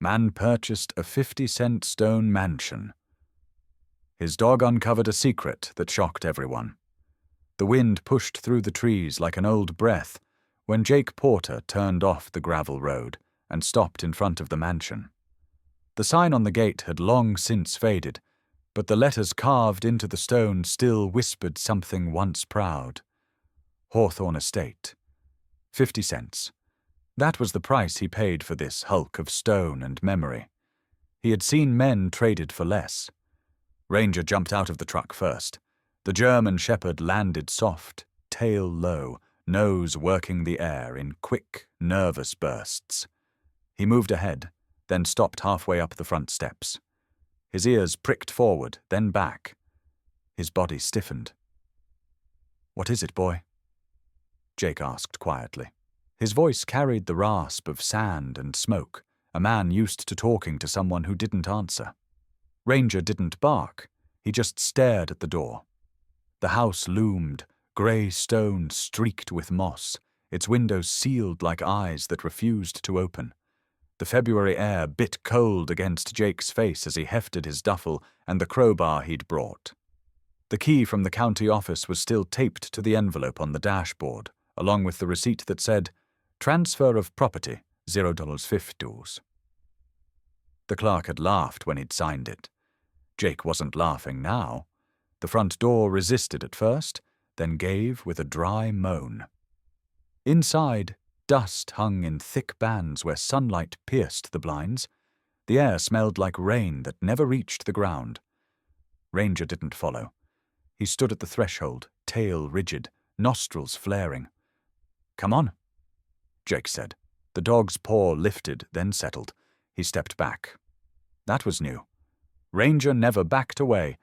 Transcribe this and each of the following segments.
Man purchased a 50-cent stone mansion. His dog uncovered a secret that shocked everyone. The wind pushed through the trees like an old breath when Jake Porter turned off the gravel road and stopped in front of the mansion. The sign on the gate had long since faded, but the letters carved into the stone still whispered something once proud. Hawthorne Estate. 50 cents. That was the price he paid for this hulk of stone and memory. He had seen men traded for less. Ranger jumped out of the truck first. The German shepherd landed soft, tail low, nose working the air in quick, nervous bursts. He moved ahead, then stopped halfway up the front steps. His ears pricked forward, then back. His body stiffened. "What is it, boy?" Jake asked quietly. His voice carried the rasp of sand and smoke, a man used to talking to someone who didn't answer. Ranger didn't bark. He just stared at the door. The house loomed, grey stone streaked with moss, its windows sealed like eyes that refused to open. The February air bit cold against Jake's face as he hefted his duffel and the crowbar he'd brought. The key from the county office was still taped to the envelope on the dashboard, along with the receipt that said, "Transfer of property, $0.50." The clerk had laughed when he'd signed it. Jake wasn't laughing now. The front door resisted at first, then gave with a dry moan. Inside, dust hung in thick bands where sunlight pierced the blinds. The air smelled like rain that never reached the ground. Ranger didn't follow. He stood at the threshold, tail rigid, nostrils flaring. "Come on," Jake said. The dog's paw lifted, then settled. He stepped back. That was new. Ranger never backed away.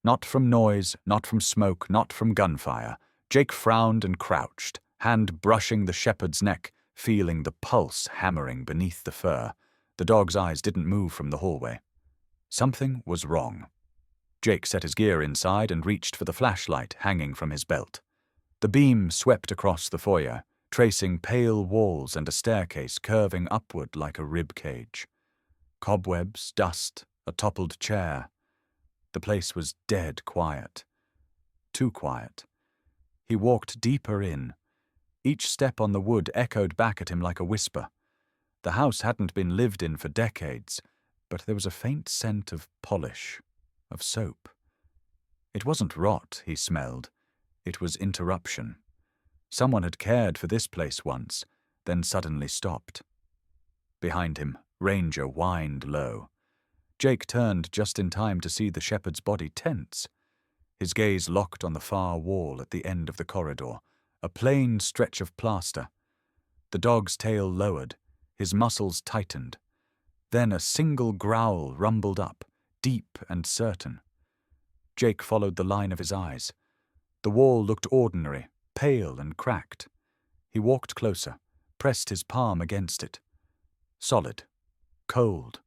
Not from noise, not from smoke, not from gunfire. Jake frowned and crouched, hand brushing the shepherd's neck, feeling the pulse hammering beneath the fur. The dog's eyes didn't move from the hallway. Something was wrong. Jake set his gear inside and reached for the flashlight hanging from his belt. The beam swept across the foyer, tracing pale walls and a staircase curving upward like a rib cage. Cobwebs, dust, a toppled chair. The place was dead quiet. Too quiet. He walked deeper in. Each step on the wood echoed back at him like a whisper. The house hadn't been lived in for decades, but there was a faint scent of polish, of soap. It wasn't rot he smelled. It was interruption. Someone had cared for this place once, then suddenly stopped. Behind him, Ranger whined low. Jake turned just in time to see the shepherd's body tense. His gaze locked on the far wall at the end of the corridor, a plain stretch of plaster. The dog's tail lowered, his muscles tightened. Then a single growl rumbled up, deep and certain. Jake followed the line of his eyes. The wall looked ordinary, pale and cracked. He walked closer, pressed his palm against it. Solid, cold.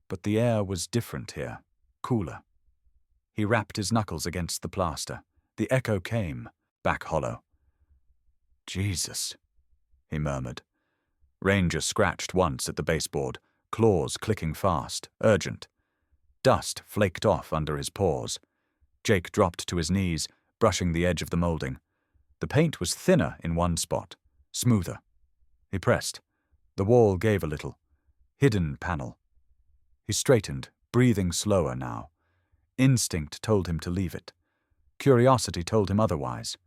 But the air was different here, cooler. He rapped his knuckles against the plaster. The echo came, back hollow. "Jesus," he murmured. Ranger scratched once at the baseboard, claws clicking fast, urgent. Dust flaked off under his paws. Jake dropped to his knees, brushing the edge of the molding. The paint was thinner in one spot, smoother. He pressed. The wall gave a little. Hidden panel. He straightened, breathing slower now. Instinct told him to leave it. Curiosity told him otherwise.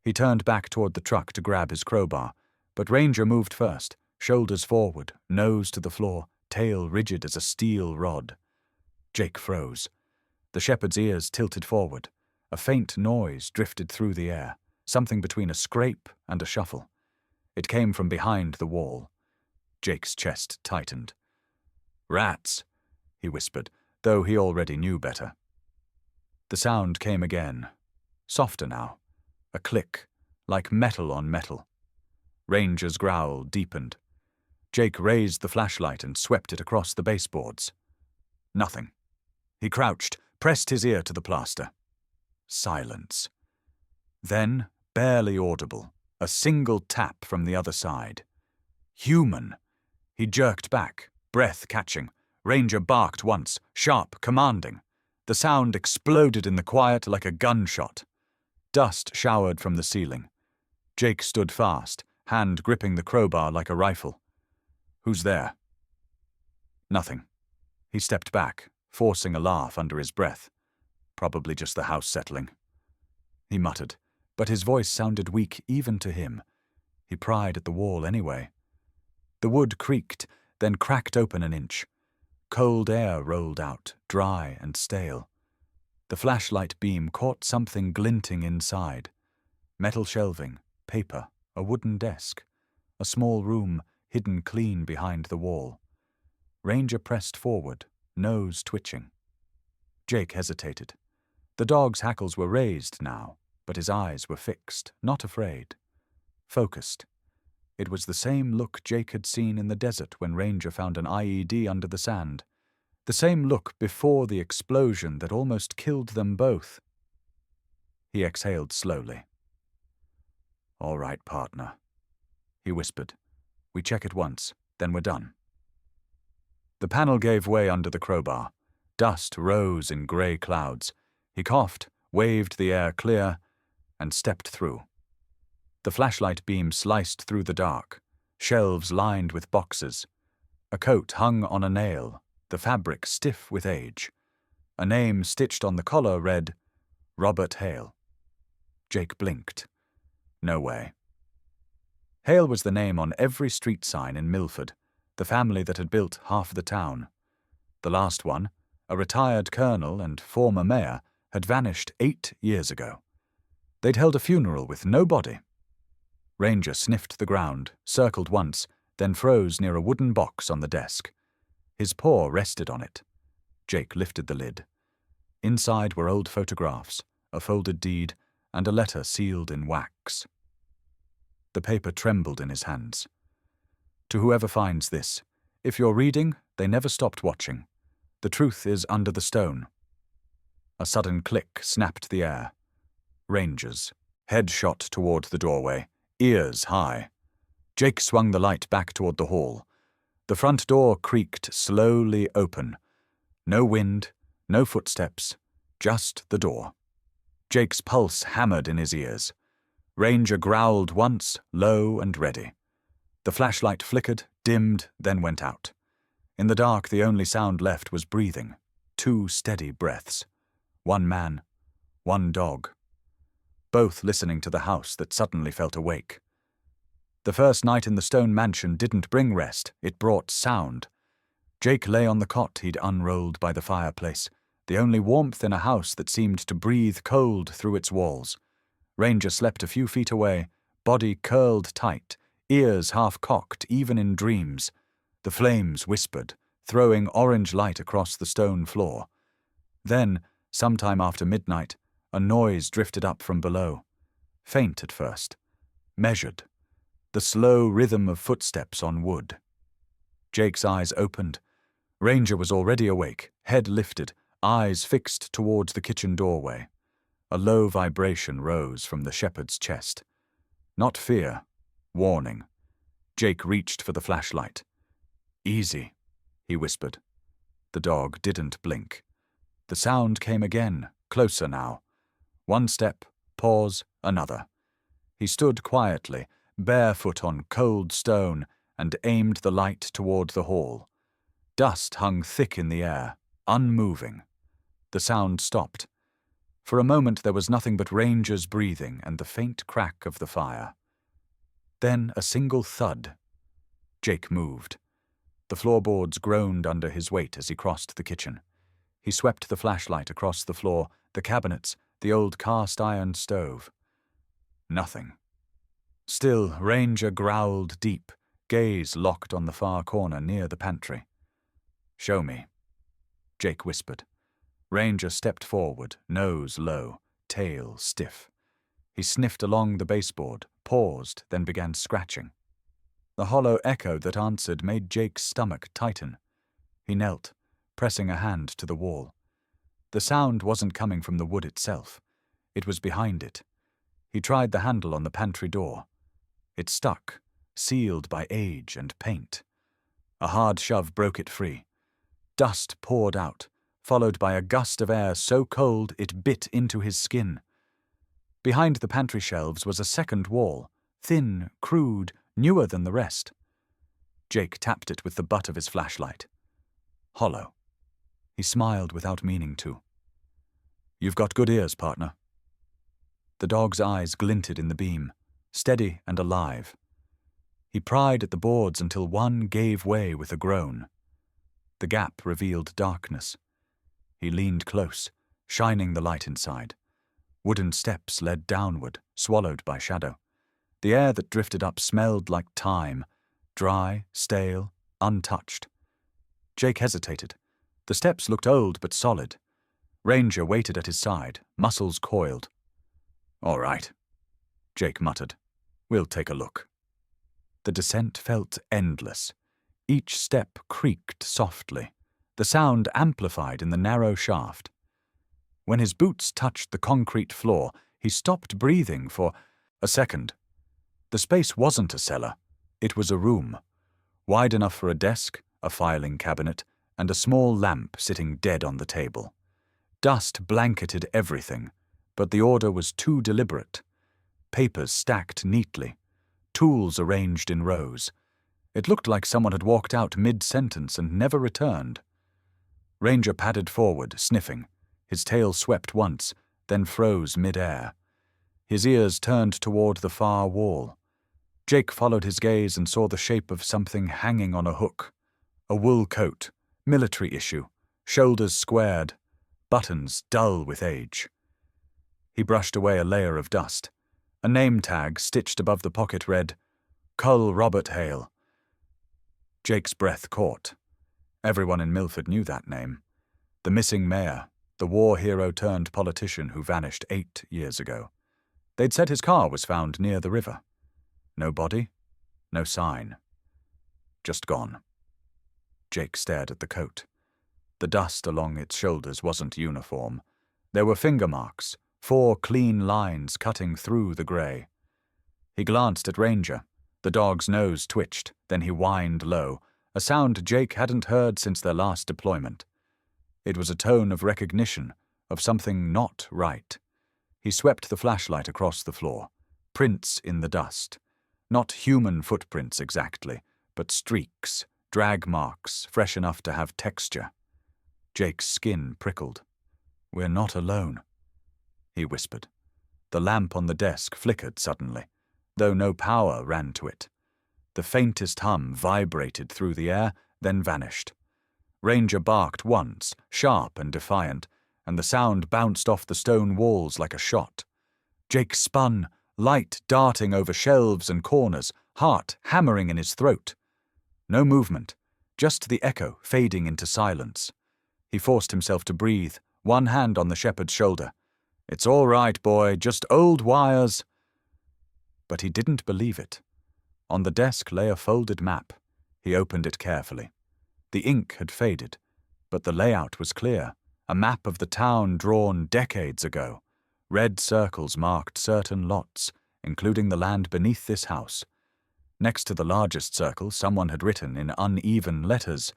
He turned back toward the truck to grab his crowbar, but Ranger moved first, shoulders forward, nose to the floor, tail rigid as a steel rod. Jake froze. The shepherd's ears tilted forward. A faint noise drifted through the air, something between a scrape and a shuffle. It came from behind the wall. Jake's chest tightened. "Rats," he whispered, though he already knew better. The sound came again, softer now, a click, like metal on metal. Ranger's growl deepened. Jake raised the flashlight and swept it across the baseboards. Nothing. He crouched, pressed his ear to the plaster. Silence. Then, barely audible, a single tap from the other side. Human. He jerked back, breath catching. Ranger barked once, sharp, commanding. The sound exploded in the quiet like a gunshot. Dust showered from the ceiling. Jake stood fast, hand gripping the crowbar like a rifle. "Who's there?" Nothing. He stepped back, forcing a laugh under his breath. "Probably just the house settling," he muttered, but his voice sounded weak even to him. He pried at the wall anyway. The wood creaked, then cracked open an inch. Cold air rolled out, dry and stale. The flashlight beam caught something glinting inside. Metal shelving, paper, a wooden desk. A small room hidden clean behind the wall. Ranger pressed forward, nose twitching. Jake hesitated. The dog's hackles were raised now, but his eyes were fixed, not afraid. Focused. It was the same look Jake had seen in the desert when Ranger found an IED under the sand. The same look before the explosion that almost killed them both. He exhaled slowly. "All right, partner," he whispered. "We check it once, then we're done." The panel gave way under the crowbar. Dust rose in grey clouds. He coughed, waved the air clear, and stepped through. The flashlight beam sliced through the dark. Shelves lined with boxes. A coat hung on a nail, the fabric stiff with age. A name stitched on the collar read, "Robert Hale." Jake blinked. No way. Hale was the name on every street sign in Milford, the family that had built half the town. The last one, a retired colonel and former mayor, had vanished 8 years ago. They'd held a funeral with no body. Ranger sniffed the ground, circled once, then froze near a wooden box on the desk. His paw rested on it. Jake lifted the lid. Inside were old photographs, a folded deed, and a letter sealed in wax. The paper trembled in his hands. "To whoever finds this, if you're reading, they never stopped watching. The truth is under the stone." A sudden click snapped the air. Rangers, head shot toward the doorway, ears high. Jake swung the light back toward the hall. The front door creaked slowly open. No wind, no footsteps, just the door. Jake's pulse hammered in his ears. Ranger growled once, low and ready. The flashlight flickered, dimmed, then went out. In the dark, the only sound left was breathing. 2 steady breaths. 1 man, 1 dog. Both listening to the house that suddenly felt awake. The first night in the stone mansion didn't bring rest, it brought sound. Jake lay on the cot he'd unrolled by the fireplace, the only warmth in a house that seemed to breathe cold through its walls. Ranger slept a few feet away, body curled tight, ears half-cocked even in dreams. The flames whispered, throwing orange light across the stone floor. Then, sometime after midnight, a noise drifted up from below. Faint at first. Measured. The slow rhythm of footsteps on wood. Jake's eyes opened. Ranger was already awake, head lifted, eyes fixed towards the kitchen doorway. A low vibration rose from the shepherd's chest. Not fear, warning. Jake reached for the flashlight. "Easy," he whispered. The dog didn't blink. The sound came again, closer now. 1 step, pause, another. He stood quietly, barefoot on cold stone, and aimed the light toward the hall. Dust hung thick in the air, unmoving. The sound stopped. For a moment there was nothing but Ranger's breathing and the faint crack of the fire. Then a single thud. Jake moved. The floorboards groaned under his weight as he crossed the kitchen. He swept the flashlight across the floor, the cabinets, the old cast-iron stove. Nothing. Still, Ranger growled deep, gaze locked on the far corner near the pantry. "Show me," Jake whispered. Ranger stepped forward, nose low, tail stiff. He sniffed along the baseboard, paused, then began scratching. The hollow echo that answered made Jake's stomach tighten. He knelt, pressing a hand to the wall. The sound wasn't coming from the wood itself. It was behind it. He tried the handle on the pantry door. It stuck, sealed by age and paint. A hard shove broke it free. Dust poured out, followed by a gust of air so cold it bit into his skin. Behind the pantry shelves was a second wall, thin, crude, newer than the rest. Jake tapped it with the butt of his flashlight. Hollow. He smiled without meaning to. "You've got good ears, partner." The dog's eyes glinted in the beam, steady and alive. He pried at the boards until one gave way with a groan. The gap revealed darkness. He leaned close, shining the light inside. Wooden steps led downward, swallowed by shadow. The air that drifted up smelled like thyme, dry, stale, untouched. Jake hesitated. The steps looked old but solid. Ranger waited at his side, muscles coiled. "All right," Jake muttered. "We'll take a look." The descent felt endless. Each step creaked softly, the sound amplified in the narrow shaft. When his boots touched the concrete floor, he stopped breathing for a second. The space wasn't a cellar. It was a room, wide enough for a desk, a filing cabinet, and a small lamp sitting dead on the table. Dust blanketed everything, but the order was too deliberate. Papers stacked neatly, tools arranged in rows. It looked like someone had walked out mid-sentence and never returned. Ranger padded forward, sniffing. His tail swept once, then froze mid-air. His ears turned toward the far wall. Jake followed his gaze and saw the shape of something hanging on a hook. A wool coat, military issue, shoulders squared, buttons dull with age. He brushed away a layer of dust. A name tag stitched above the pocket read, "Cull Robert Hale." Jake's breath caught. Everyone in Milford knew that name. The missing mayor, the war hero turned politician who vanished 8 years ago. They'd said his car was found near the river. No body, no sign. Just gone. Jake stared at the coat. The dust along its shoulders wasn't uniform. There were finger marks, 4 clean lines cutting through the grey. He glanced at Ranger. The dog's nose twitched, then he whined low, a sound Jake hadn't heard since their last deployment. It was a tone of recognition, of something not right. He swept the flashlight across the floor. Prints in the dust. Not human footprints exactly, but streaks, drag marks, fresh enough to have texture. Jake's skin prickled. "We're not alone," he whispered. The lamp on the desk flickered suddenly, though no power ran to it. The faintest hum vibrated through the air, then vanished. Ranger barked once, sharp and defiant, and the sound bounced off the stone walls like a shot. Jake spun, light darting over shelves and corners, heart hammering in his throat. No movement, just the echo fading into silence. He forced himself to breathe, one hand on the shepherd's shoulder. "It's all right, boy, just old wires." But he didn't believe it. On the desk lay a folded map. He opened it carefully. The ink had faded, but the layout was clear, a map of the town drawn decades ago. Red circles marked certain lots, including the land beneath this house. Next to the largest circle, someone had written in uneven letters,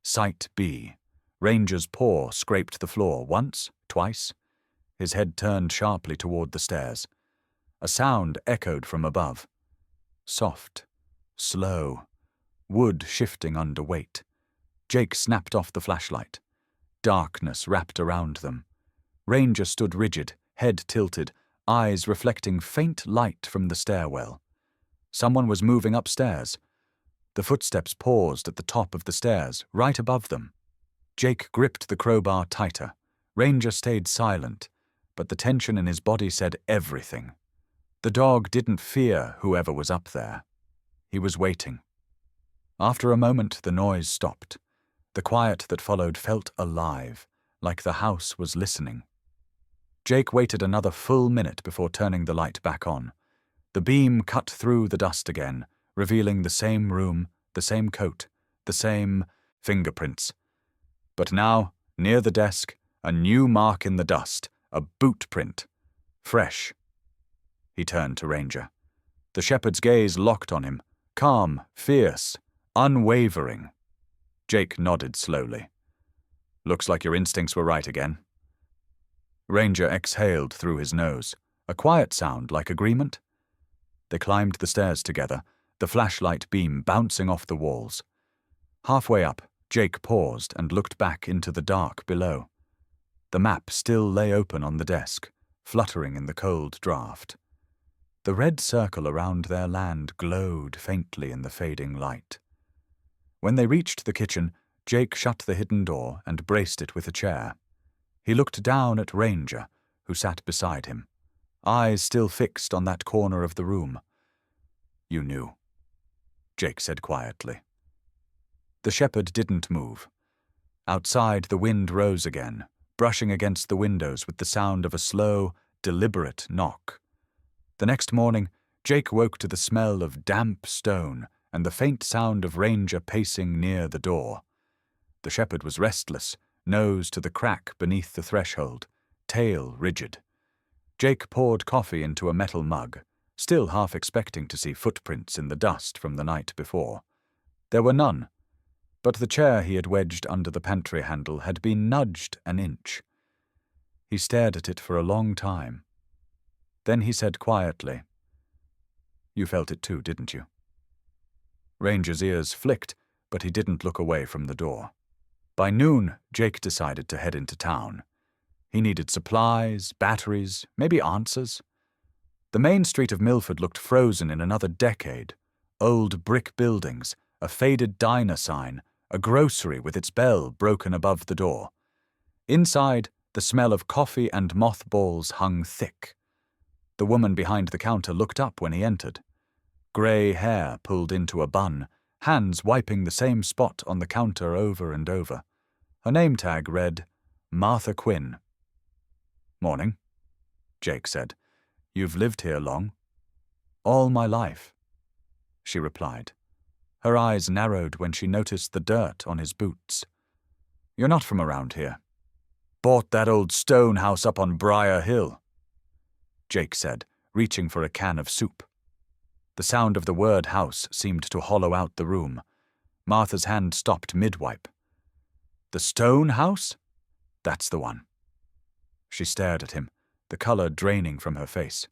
"Site B." Ranger's paw scraped the floor once, twice. His head turned sharply toward the stairs. A sound echoed from above. Soft, slow, wood shifting under weight. Jake snapped off the flashlight. Darkness wrapped around them. Ranger stood rigid, head tilted, eyes reflecting faint light from the stairwell. Someone was moving upstairs. The footsteps paused at the top of the stairs, right above them. Jake gripped the crowbar tighter. Ranger stayed silent, but the tension in his body said everything. The dog didn't fear whoever was up there. He was waiting. After a moment, the noise stopped. The quiet that followed felt alive, like the house was listening. Jake waited another full minute before turning the light back on. The beam cut through the dust again, revealing the same room, the same coat, the same fingerprints. But now, near the desk, a new mark in the dust, a boot print. Fresh. He turned to Ranger. The shepherd's gaze locked on him, calm, fierce, unwavering. Jake nodded slowly. Looks like your instincts were right again. Ranger exhaled through his nose, a quiet sound like agreement. They climbed the stairs together, the flashlight beam bouncing off the walls. Halfway up, Jake paused and looked back into the dark below. The map still lay open on the desk, fluttering in the cold draft. The red circle around their land glowed faintly in the fading light. When they reached the kitchen, Jake shut the hidden door and braced it with a chair. He looked down at Ranger, who sat beside him, eyes still fixed on that corner of the room. "You knew," Jake said quietly. The shepherd didn't move. Outside, the wind rose again, brushing against the windows with the sound of a slow, deliberate knock. The next morning, Jake woke to the smell of damp stone and the faint sound of Ranger pacing near the door. The shepherd was restless, nose to the crack beneath the threshold, tail rigid. Jake poured coffee into a metal mug, still half expecting to see footprints in the dust from the night before. There were none, but the chair he had wedged under the pantry handle had been nudged an inch. He stared at it for a long time. Then he said quietly, "You felt it too, didn't you?" Ranger's ears flicked, but he didn't look away from the door. By noon, Jake decided to head into town. He needed supplies, batteries, maybe answers. The main street of Milford looked frozen in another decade. Old brick buildings, a faded diner sign, a grocery with its bell broken above the door. Inside, the smell of coffee and mothballs hung thick. The woman behind the counter looked up when he entered. Grey hair pulled into a bun, hands wiping the same spot on the counter over and over. Her name tag read, Martha Quinn. "Morning," Jake said. "You've lived here long?" "All my life," she replied. Her eyes narrowed when she noticed the dirt on his boots. "You're not from around here." "Bought that old stone house up on Briar Hill," Jake said, reaching for a can of soup. The sound of the word house seemed to hollow out the room. Martha's hand stopped mid-wipe. "The stone house? That's the one." She stared at him, the color draining from her face.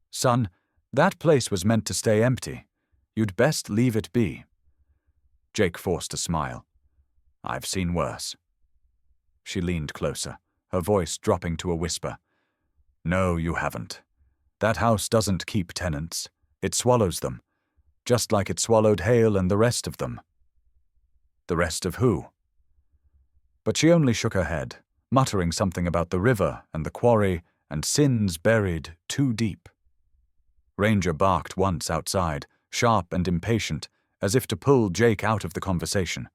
"Son, that place was meant to stay empty. You'd best leave it be." Jake forced a smile. "I've seen worse." She leaned closer, her voice dropping to a whisper. "No, you haven't. That house doesn't keep tenants. It swallows them, just like it swallowed Hale and the rest of them." "The rest of who?" But she only shook her head, muttering something about the river and the quarry and sins buried too deep. Ranger barked once outside, sharp and impatient, as if to pull Jake out of the conversation.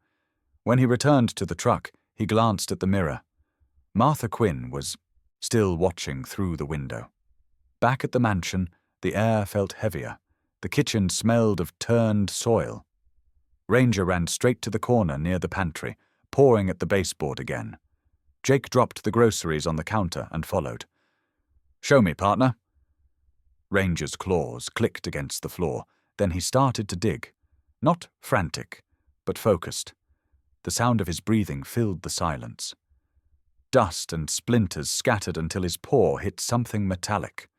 When he returned to the truck, he glanced at the mirror. Martha Quinn was still watching through the window. Back at the mansion, the air felt heavier. The kitchen smelled of turned soil. Ranger ran straight to the corner near the pantry, pawing at the baseboard again. Jake dropped the groceries on the counter and followed. "Show me, partner." Ranger's claws clicked against the floor, then he started to dig. Not frantic, but focused. The sound of his breathing filled the silence. Dust and splinters scattered until his paw hit something metallic.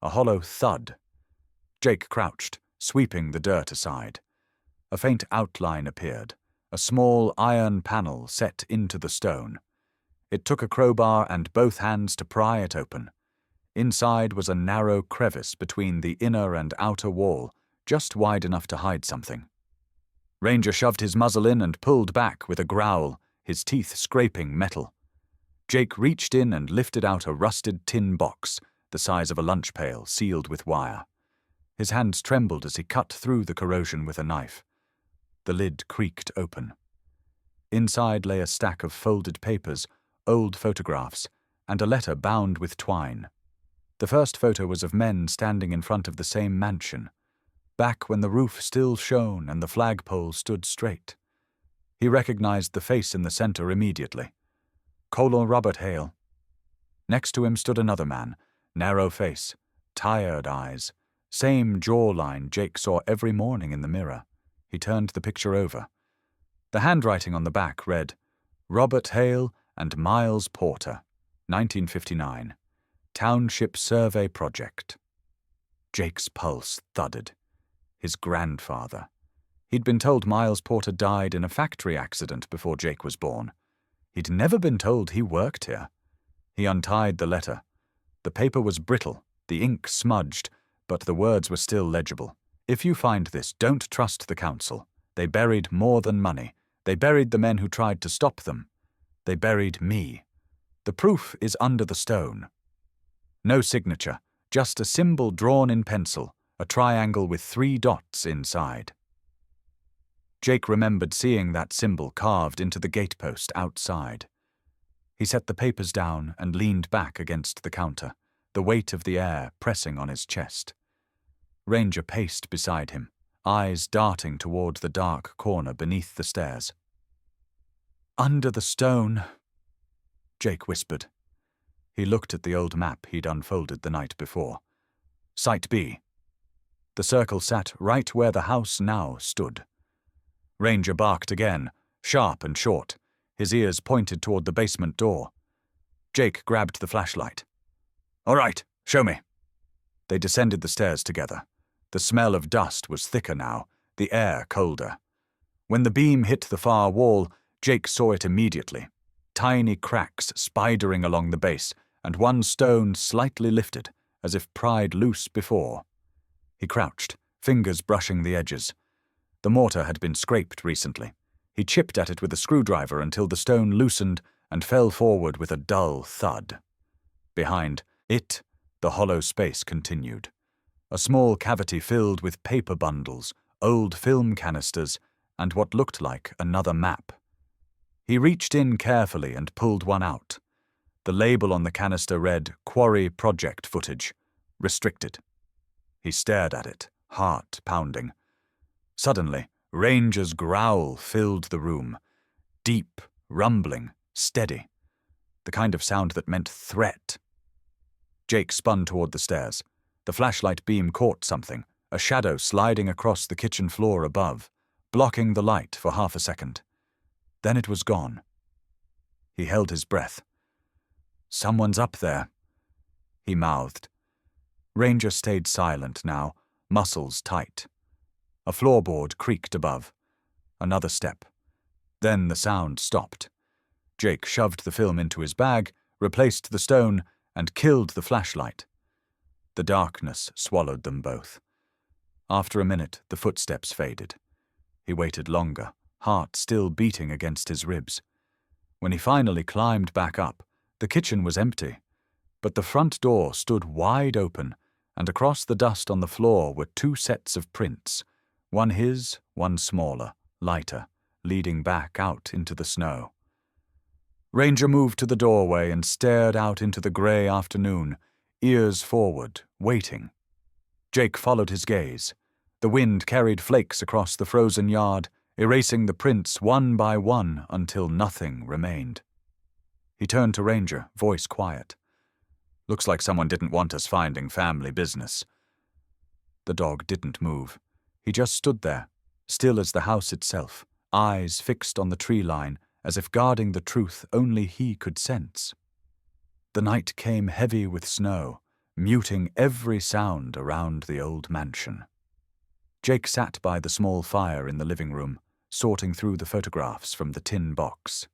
A hollow thud. Jake crouched, sweeping the dirt aside. A faint outline appeared, a small iron panel set into the stone. It took a crowbar and both hands to pry it open. Inside was a narrow crevice between the inner and outer wall, just wide enough to hide something. Ranger shoved his muzzle in and pulled back with a growl, his teeth scraping metal. Jake reached in and lifted out a rusted tin box, the size of a lunch pail, sealed with wire. His hands trembled as he cut through the corrosion with a knife. The lid creaked open. Inside lay a stack of folded papers, old photographs, and a letter bound with twine. The first photo was of men standing in front of the same mansion, back when the roof still shone and the flagpole stood straight. He recognized the face in the center immediately. Colonel Robert Hale. Next to him stood another man, narrow face, tired eyes, same jawline Jake saw every morning in the mirror. He turned the picture over. The handwriting on the back read, Robert Hale and Miles Porter, 1959, Township Survey Project. Jake's pulse thudded. His grandfather. He'd been told Miles Porter died in a factory accident before Jake was born. He'd never been told he worked here. He untied the letter. The paper was brittle, the ink smudged, but the words were still legible. If you find this, don't trust the council. They buried more than money. They buried the men who tried to stop them. They buried me. The proof is under the stone. No signature, just a symbol drawn in pencil, a triangle with 3 dots inside. Jake remembered seeing that symbol carved into the gatepost outside. He set the papers down and leaned back against the counter, the weight of the air pressing on his chest. Ranger paced beside him, eyes darting toward the dark corner beneath the stairs. Under the stone, Jake whispered. He looked at the old map he'd unfolded the night before. Site B. The circle sat right where the house now stood. Ranger barked again, sharp and short. His ears pointed toward the basement door. Jake grabbed the flashlight. All right, show me. They descended the stairs together. The smell of dust was thicker now, the air colder. When the beam hit the far wall, Jake saw it immediately. Tiny cracks spidering along the base, and one stone slightly lifted, as if pried loose before. He crouched, fingers brushing the edges. The mortar had been scraped recently. He chipped at it with a screwdriver until the stone loosened and fell forward with a dull thud. Behind it, the hollow space continued. A small cavity filled with paper bundles, old film canisters, and what looked like another map. He reached in carefully and pulled one out. The label on the canister read, Quarry Project Footage. Restricted. He stared at it, heart pounding. Suddenly, Ranger's growl filled the room. Deep, rumbling, steady. The kind of sound that meant threat. Jake spun toward the stairs. The flashlight beam caught something, a shadow sliding across the kitchen floor above, blocking the light for half a second. Then it was gone. He held his breath. Someone's up there, he mouthed. Ranger stayed silent now, muscles tight. A floorboard creaked above. Another step. Then the sound stopped. Jake shoved the film into his bag, replaced the stone, and killed the flashlight. The darkness swallowed them both. After a minute, the footsteps faded. He waited longer, heart still beating against his ribs. When he finally climbed back up, the kitchen was empty, but the front door stood wide open, and across the dust on the floor were 2 sets of prints, one his, one smaller, lighter, leading back out into the snow. Ranger moved to the doorway and stared out into the grey afternoon, ears forward, waiting. Jake followed his gaze. The wind carried flakes across the frozen yard, erasing the prints one by one until nothing remained. He turned to Ranger, voice quiet. Looks like someone didn't want us finding family business. The dog didn't move. He just stood there, still as the house itself, eyes fixed on the tree line, as if guarding the truth only he could sense. The night came heavy with snow, muting every sound around the old mansion. Jake sat by the small fire in the living room, sorting through the photographs from the tin box.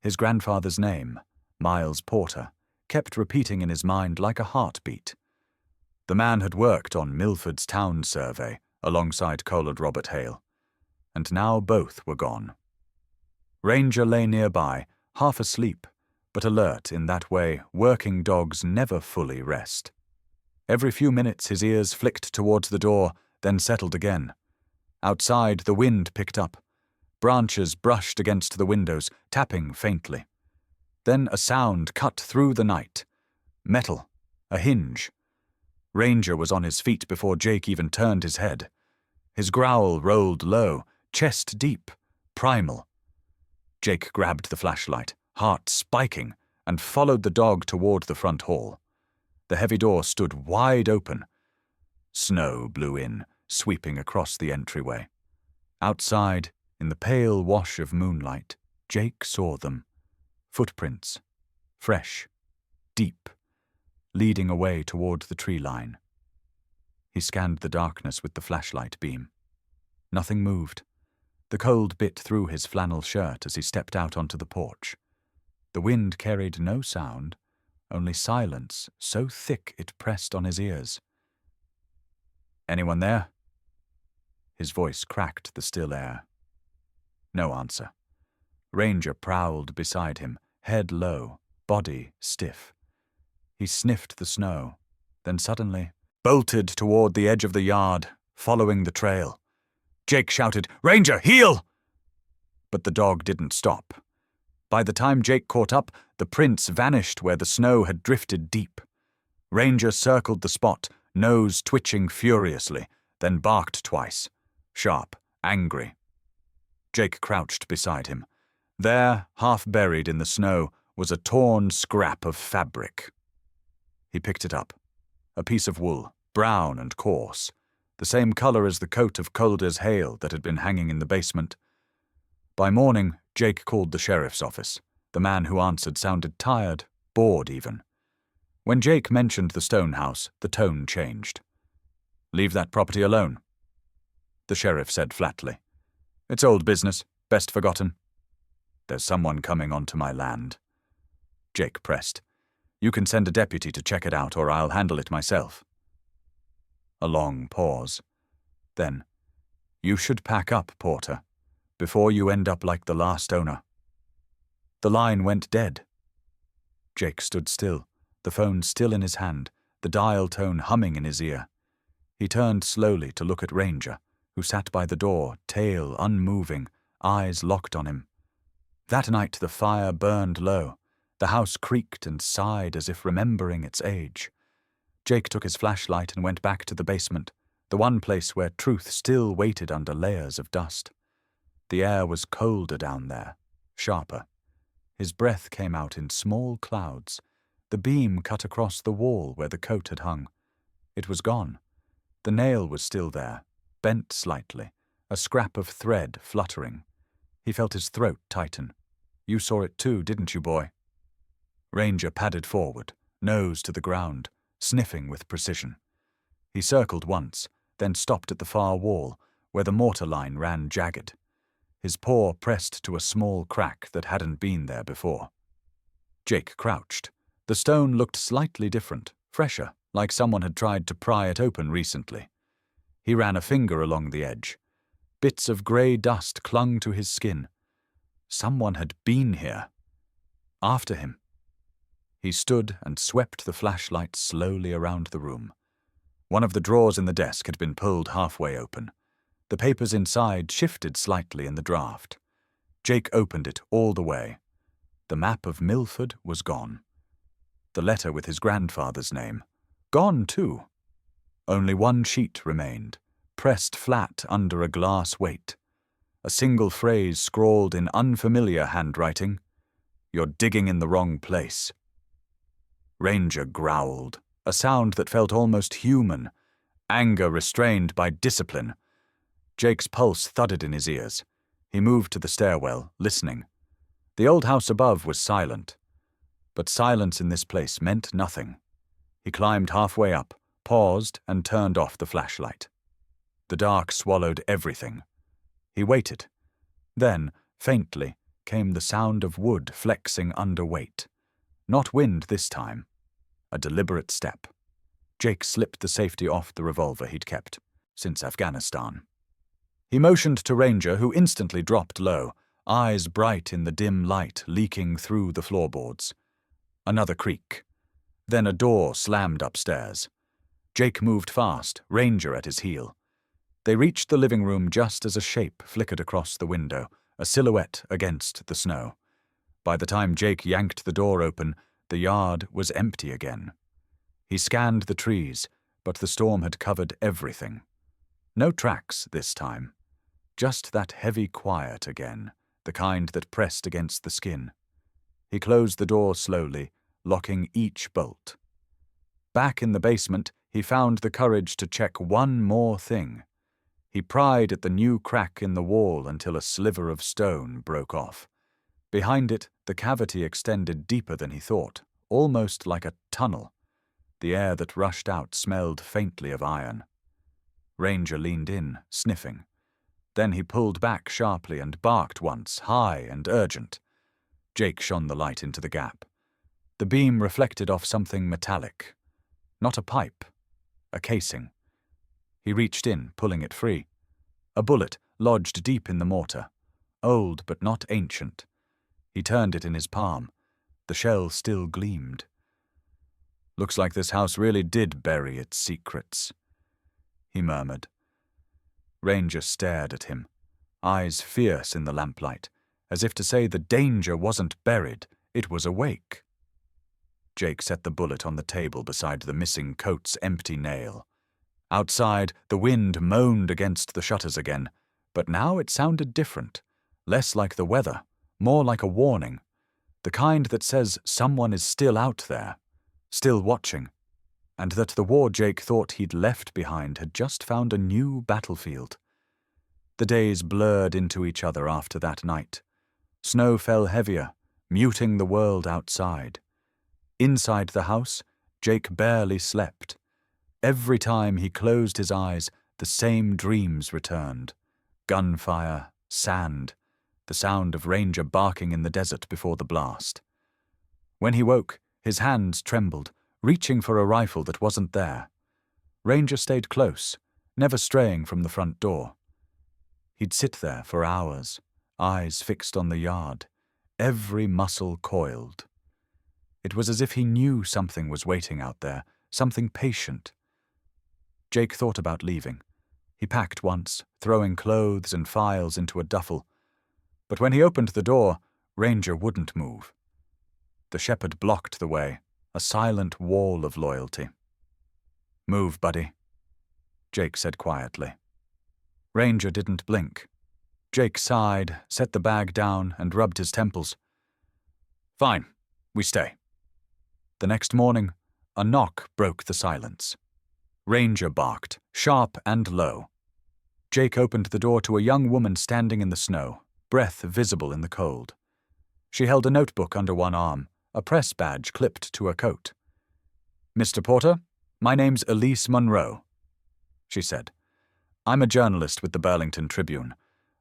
His grandfather's name, Miles Porter, kept repeating in his mind like a heartbeat. The man had worked on Milford's town survey alongside Collard Robert Hale, and now both were gone. Ranger lay nearby, half asleep, but alert in that way working dogs never fully rest. Every few minutes his ears flicked towards the door, then settled again. Outside, the wind picked up. Branches brushed against the windows, tapping faintly. Then a sound cut through the night. Metal. A hinge. Ranger was on his feet before Jake even turned his head. His growl rolled low, chest deep, primal. Jake grabbed the flashlight, heart spiking, and followed the dog toward the front hall. The heavy door stood wide open. Snow blew in, sweeping across the entryway. Outside, In the pale wash of moonlight, Jake saw them. Footprints. Fresh. Deep. Leading away toward the tree line. He scanned the darkness with the flashlight beam. Nothing moved. The cold bit through his flannel shirt as he stepped out onto the porch. The wind carried no sound, only silence so thick it pressed on his ears. "Anyone there?" His voice cracked the still air. No answer. Ranger prowled beside him, head low, body stiff. He sniffed the snow, then suddenly bolted toward the edge of the yard, following the trail. Jake shouted, "Ranger, heel!" But the dog didn't stop. By the time Jake caught up, the prints vanished where the snow had drifted deep. Ranger circled the spot, nose twitching furiously, then barked twice. Sharp, angry. Jake crouched beside him. There, half buried in the snow, was a torn scrap of fabric. He picked it up. A piece of wool, brown and coarse, the same color as the coat of Calder's hail that had been hanging in the basement. By morning, Jake called the sheriff's office. The man who answered sounded tired, bored even. When Jake mentioned the stone house, the tone changed. "Leave that property alone," the sheriff said flatly. "It's old business, best forgotten." "There's someone coming onto my land." Jake pressed. "You can send a deputy to check it out, or I'll handle it myself." A long pause. Then, "You should pack up, Porter, before you end up like the last owner." The line went dead. Jake stood still, the phone still in his hand, the dial tone humming in his ear. He turned slowly to look at Ranger, who sat by the door, tail unmoving, eyes locked on him. That night the fire burned low. The house creaked and sighed as if remembering its age. Jake took his flashlight and went back to the basement, the one place where truth still waited under layers of dust. The air was colder down there, sharper. His breath came out in small clouds. The beam cut across the wall where the coat had hung. It was gone. The nail was still there, bent slightly, a scrap of thread fluttering. He felt his throat tighten. "You saw it too, didn't you, boy?" Ranger padded forward, nose to the ground, sniffing with precision. He circled once, then stopped at the far wall, where the mortar line ran jagged. His paw pressed to a small crack that hadn't been there before. Jake crouched. The stone looked slightly different, fresher, like someone had tried to pry it open recently. He ran a finger along the edge. Bits of grey dust clung to his skin. Someone had been here. After him. He stood and swept the flashlight slowly around the room. One of the drawers in the desk had been pulled halfway open. The papers inside shifted slightly in the draft. Jake opened it all the way. The map of Milford was gone. The letter with his grandfather's name. Gone, too. Only one sheet remained, pressed flat under a glass weight. A single phrase scrawled in unfamiliar handwriting. "You're digging in the wrong place." Ranger growled, a sound that felt almost human, anger restrained by discipline. Jake's pulse thudded in his ears. He moved to the stairwell, listening. The old house above was silent. But silence in this place meant nothing. He climbed halfway up, paused, and turned off the flashlight. The dark swallowed everything. He waited. Then, faintly, came the sound of wood flexing under weight. Not wind this time. A deliberate step. Jake slipped the safety off the revolver he'd kept since Afghanistan. He motioned to Ranger, who instantly dropped low, eyes bright in the dim light leaking through the floorboards. Another creak. Then a door slammed upstairs. Jake moved fast, Ranger at his heel. They reached the living room just as a shape flickered across the window, a silhouette against the snow. By the time Jake yanked the door open, the yard was empty again. He scanned the trees, but the storm had covered everything. No tracks this time. Just that heavy quiet again, the kind that pressed against the skin. He closed the door slowly, locking each bolt. Back in the basement, he found the courage to check one more thing. He pried at the new crack in the wall until a sliver of stone broke off. Behind it, the cavity extended deeper than he thought, almost like a tunnel. The air that rushed out smelled faintly of iron. Ranger leaned in, sniffing. Then he pulled back sharply and barked once, high and urgent. Jake shone the light into the gap. The beam reflected off something metallic. Not a pipe, a casing. He reached in, pulling it free. A bullet lodged deep in the mortar, old but not ancient. He turned it in his palm. The shell still gleamed. "Looks like this house really did bury its secrets," he murmured. Ranger stared at him, eyes fierce in the lamplight, as if to say the danger wasn't buried, it was awake. Jake set the bullet on the table beside the missing coat's empty nail. Outside, the wind moaned against the shutters again, but now it sounded different, less like the weather, more like a warning, the kind that says someone is still out there, still watching, and that the war Jake thought he'd left behind had just found a new battlefield. The days blurred into each other after that night. Snow fell heavier, muting the world outside. Inside the house, Jake barely slept. Every time he closed his eyes, the same dreams returned. Gunfire, sand, the sound of Ranger barking in the desert before the blast. When he woke, his hands trembled, reaching for a rifle that wasn't there. Ranger stayed close, never straying from the front door. He'd sit there for hours, eyes fixed on the yard, every muscle coiled. It was as if he knew something was waiting out there, something patient. Jake thought about leaving. He packed once, throwing clothes and files into a duffel. But when he opened the door, Ranger wouldn't move. The shepherd blocked the way, a silent wall of loyalty. "Move, buddy," Jake said quietly. Ranger didn't blink. Jake sighed, set the bag down, and rubbed his temples. "Fine, we stay." The next morning, a knock broke the silence. Ranger barked, sharp and low. Jake opened the door to a young woman standing in the snow, breath visible in the cold. She held a notebook under one arm, a press badge clipped to her coat. "Mr. Porter, my name's Elise Monroe," she said. "I'm a journalist with the Burlington Tribune.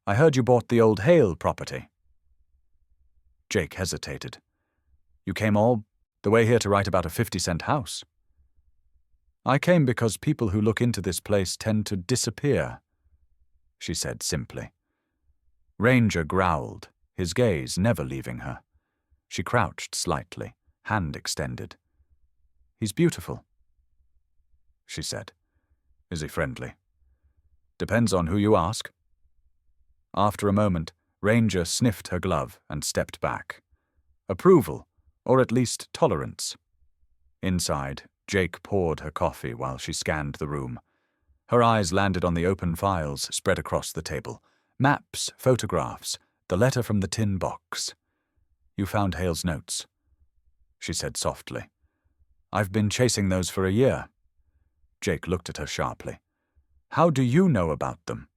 I heard you bought the old Hale property." Jake hesitated. "You came all the way here to write about a 50-cent house?" "I came because people who look into this place tend to disappear," she said simply. Ranger growled, his gaze never leaving her. She crouched slightly, hand extended. "He's beautiful," she said. "Is he friendly?" "Depends on who you ask." After a moment, Ranger sniffed her glove and stepped back. Approval, or at least tolerance. Inside, Jake poured her coffee while she scanned the room. Her eyes landed on the open files spread across the table. Maps, photographs, the letter from the tin box. "You found Hale's notes," she said softly. "I've been chasing those for a year." Jake looked at her sharply. "How do you know about them?"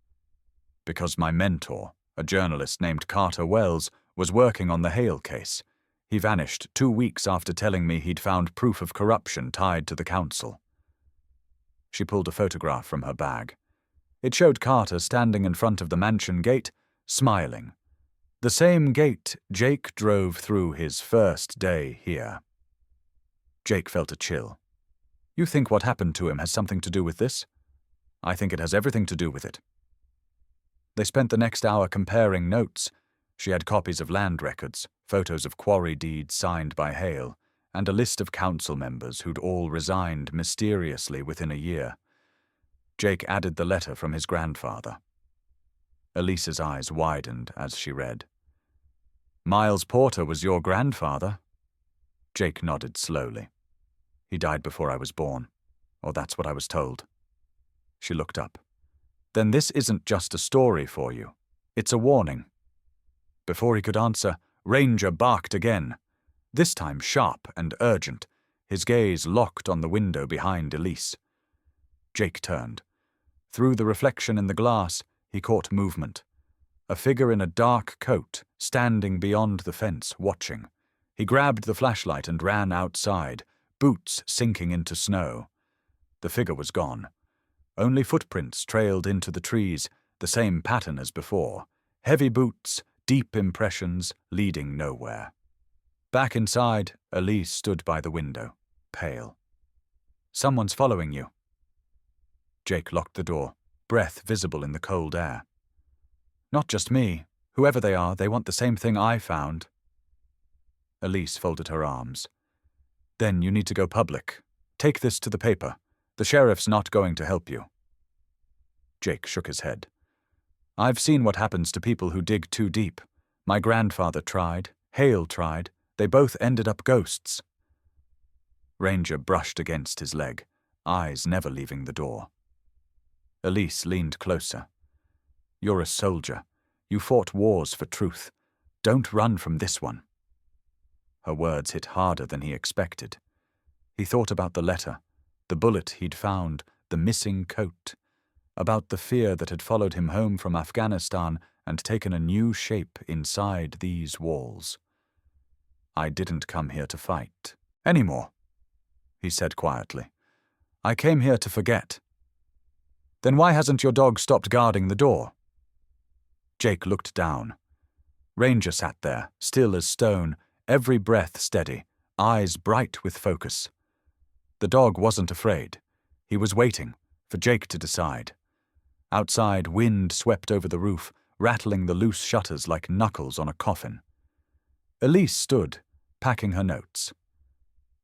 "Because my mentor, a journalist named Carter Wells, was working on the Hale case. He vanished 2 weeks after telling me he'd found proof of corruption tied to the council." She pulled a photograph from her bag. It showed Carter standing in front of the mansion gate, smiling. The same gate Jake drove through his first day here. Jake felt a chill. "You think what happened to him has something to do with this?" "I think it has everything to do with it." They spent the next hour comparing notes. She had copies of land records, photos of quarry deeds signed by Hale, and a list of council members who'd all resigned mysteriously within a year. Jake added the letter from his grandfather. Elise's eyes widened as she read. "Miles Porter was your grandfather?" Jake nodded slowly. "He died before I was born, or that's what I was told." She looked up. "Then this isn't just a story for you. It's a warning." Before he could answer, Ranger barked again, this time sharp and urgent, his gaze locked on the window behind Elise. Jake turned. Through the reflection in the glass, he caught movement. A figure in a dark coat, standing beyond the fence, watching. He grabbed the flashlight and ran outside, boots sinking into snow. The figure was gone. Only footprints trailed into the trees, the same pattern as before. Heavy boots, deep impressions, leading nowhere. Back inside, Elise stood by the window, pale. "Someone's following you." Jake locked the door, breath visible in the cold air. "Not just me. Whoever they are, they want the same thing I found." Elise folded her arms. "Then you need to go public. Take this to the paper. The sheriff's not going to help you." Jake shook his head. "I've seen what happens to people who dig too deep. My grandfather tried. Hale tried. They both ended up ghosts." Ranger brushed against his leg, eyes never leaving the door. Elise leaned closer. "You're a soldier. You fought wars for truth. Don't run from this one." Her words hit harder than he expected. He thought about the letter, the bullet he'd found, the missing coat, about the fear that had followed him home from Afghanistan and taken a new shape inside these walls. "I didn't come here to fight anymore," he said quietly. "I came here to forget." "Then why hasn't your dog stopped guarding the door?" Jake looked down. Ranger sat there, still as stone, every breath steady, eyes bright with focus. The dog wasn't afraid. He was waiting for Jake to decide. Outside, wind swept over the roof, rattling the loose shutters like knuckles on a coffin. Elise stood, packing her notes.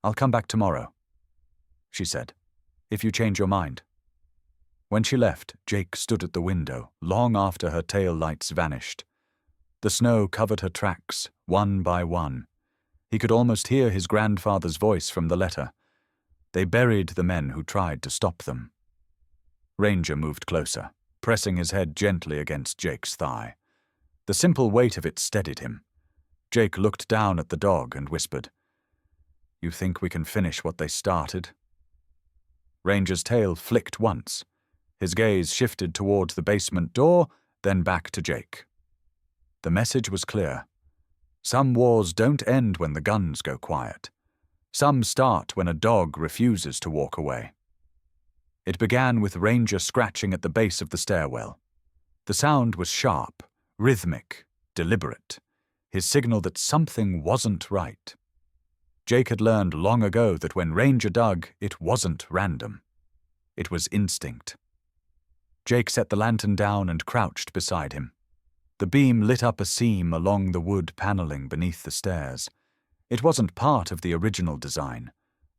"I'll come back tomorrow," she said, "if you change your mind." When she left, Jake stood at the window, long after her tail lights vanished. The snow covered her tracks, one by one. He could almost hear his grandfather's voice from the letter. They buried the men who tried to stop them. Ranger moved closer, pressing his head gently against Jake's thigh. The simple weight of it steadied him. Jake looked down at the dog and whispered, "You think we can finish what they started?" Ranger's tail flicked once. His gaze shifted toward the basement door, then back to Jake. The message was clear. Some wars don't end when the guns go quiet. Some start when a dog refuses to walk away. It began with Ranger scratching at the base of the stairwell. The sound was sharp, rhythmic, deliberate, his signal that something wasn't right. Jake had learned long ago that when Ranger dug, it wasn't random. It was instinct. Jake set the lantern down and crouched beside him. The beam lit up a seam along the wood paneling beneath the stairs. It wasn't part of the original design.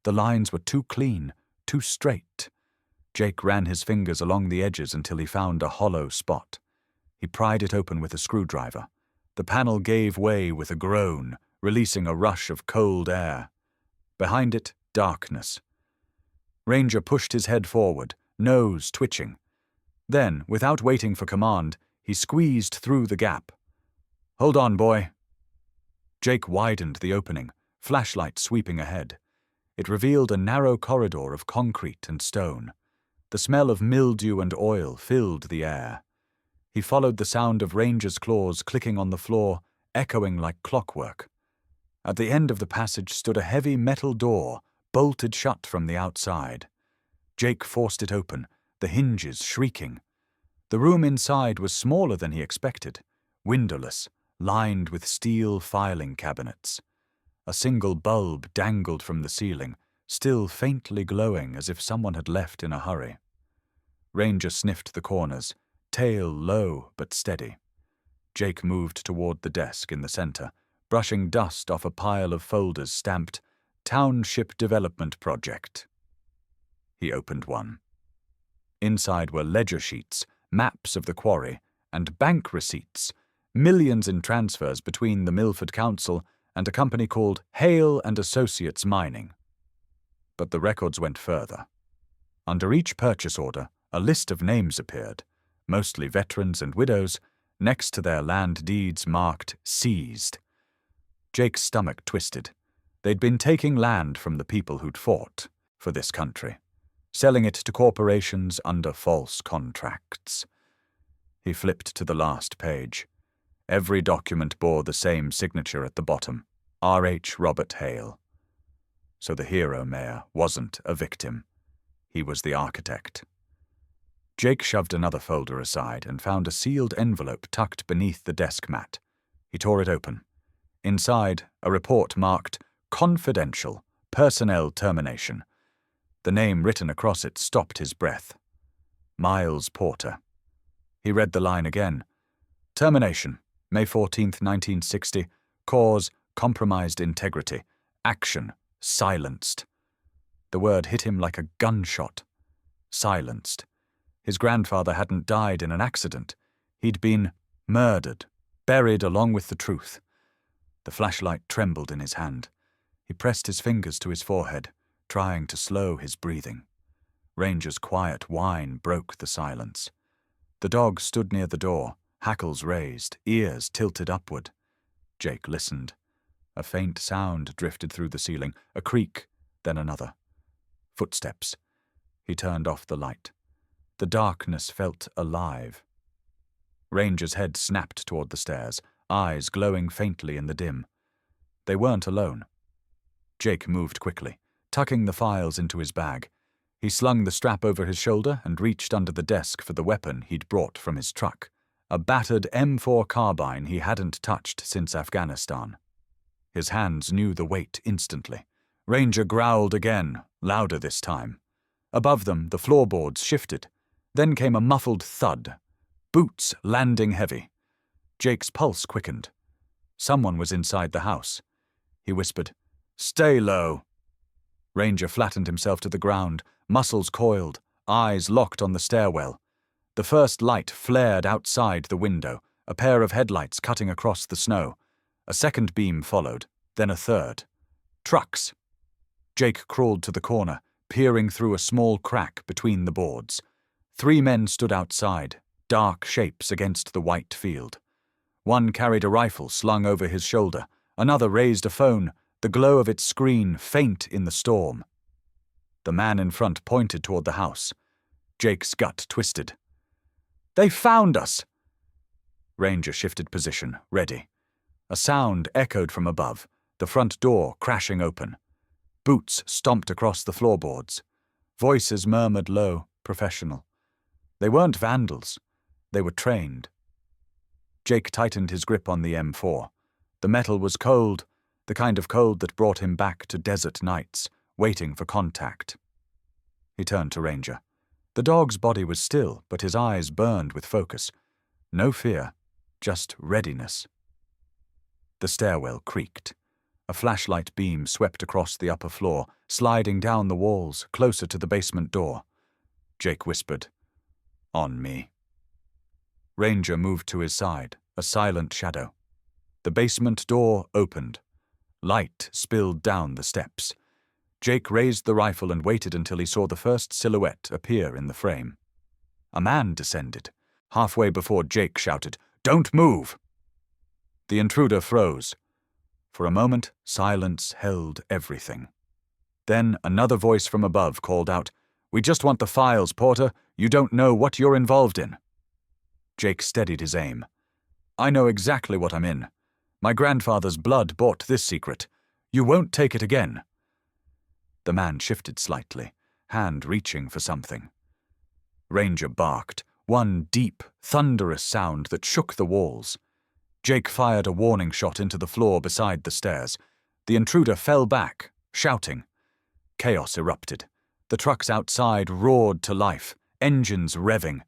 The lines were too clean, too straight. Jake ran his fingers along the edges until he found a hollow spot. He pried it open with a screwdriver. The panel gave way with a groan, releasing a rush of cold air. Behind it, darkness. Ranger pushed his head forward, nose twitching. Then, without waiting for command, he squeezed through the gap. "Hold on, boy." Jake widened the opening, flashlight sweeping ahead. It revealed a narrow corridor of concrete and stone. The smell of mildew and oil filled the air. He followed the sound of Ranger's claws clicking on the floor, echoing like clockwork. At the end of the passage stood a heavy metal door, bolted shut from the outside. Jake forced it open, the hinges shrieking. The room inside was smaller than he expected, windowless, lined with steel filing cabinets. A single bulb dangled from the ceiling, still faintly glowing as if someone had left in a hurry. Ranger sniffed the corners, tail low but steady. Jake moved toward the desk in the center, brushing dust off a pile of folders stamped Township Development Project. He opened one. Inside were ledger sheets, maps of the quarry, and bank receipts, millions in transfers between the Milford Council and a company called Hale and Associates Mining. But the records went further. Under each purchase order, a list of names appeared, mostly veterans and widows, next to their land deeds marked seized. Jake's stomach twisted. They'd been taking land from the people who'd fought for this country. selling it to corporations under false contracts. He flipped to the last page. Every document bore the same signature at the bottom, R.H. Robert Hale. So the hero mayor wasn't a victim. He was the architect. Jake shoved another folder aside and found a sealed envelope tucked beneath the desk mat. He tore it open. Inside, a report marked Confidential, Personnel Termination. The name written across it stopped his breath. Miles Porter. He read the line again. Termination, May 14th, 1960. Cause, compromised integrity. Action, silenced. The word hit him like a gunshot. Silenced. His grandfather hadn't died in an accident. He'd been murdered, buried along with the truth. The flashlight trembled in his hand. He pressed his fingers to his forehead, trying to slow his breathing. Ranger's quiet whine broke the silence. The dog stood near the door, hackles raised, ears tilted upward. Jake listened. A faint sound drifted through the ceiling, a creak, then another. Footsteps. He turned off the light. The darkness felt alive. Ranger's head snapped toward the stairs, eyes glowing faintly in the dim. They weren't alone. Jake moved quickly, tucking the files into his bag. He slung the strap over his shoulder and reached under the desk for the weapon he'd brought from his truck, a battered M4 carbine he hadn't touched since Afghanistan. His hands knew the weight instantly. Ranger growled again, louder this time. Above them, the floorboards shifted. Then came a muffled thud, boots landing heavy. Jake's pulse quickened. Someone was inside the house. He whispered, "Stay low." Ranger flattened himself to the ground, muscles coiled, eyes locked on the stairwell. The first light flared outside the window, a pair of headlights cutting across the snow. A second beam followed, then a third. Trucks. Jake crawled to the corner, peering through a small crack between the boards. 3 men stood outside, dark shapes against the white field. One carried a rifle slung over his shoulder. Another raised a phone, the glow of its screen faint in the storm. The man in front pointed toward the house. Jake's gut twisted. "They found us!" Ranger shifted position, ready. A sound echoed from above, the front door crashing open. Boots stomped across the floorboards. Voices murmured low, professional. They weren't vandals. They were trained. Jake tightened his grip on the M4. The metal was cold, the kind of cold that brought him back to desert nights, waiting for contact. He turned to Ranger. The dog's body was still, but his eyes burned with focus. No fear, just readiness. The stairwell creaked. A flashlight beam swept across the upper floor, sliding down the walls, closer to the basement door. Jake whispered, "On me." Ranger moved to his side, a silent shadow. The basement door opened. Light spilled down the steps. Jake raised the rifle and waited until he saw the first silhouette appear in the frame. A man descended. Halfway before Jake shouted, "Don't move!" The intruder froze. For a moment, silence held everything. Then another voice from above called out, "We just want the files, Porter. You don't know what you're involved in." Jake steadied his aim. "I know exactly what I'm in. My grandfather's blood bought this secret. You won't take it again." The man shifted slightly, hand reaching for something. Ranger barked, one deep, thunderous sound that shook the walls. Jake fired a warning shot into the floor beside the stairs. The intruder fell back, shouting. Chaos erupted. The trucks outside roared to life, engines revving.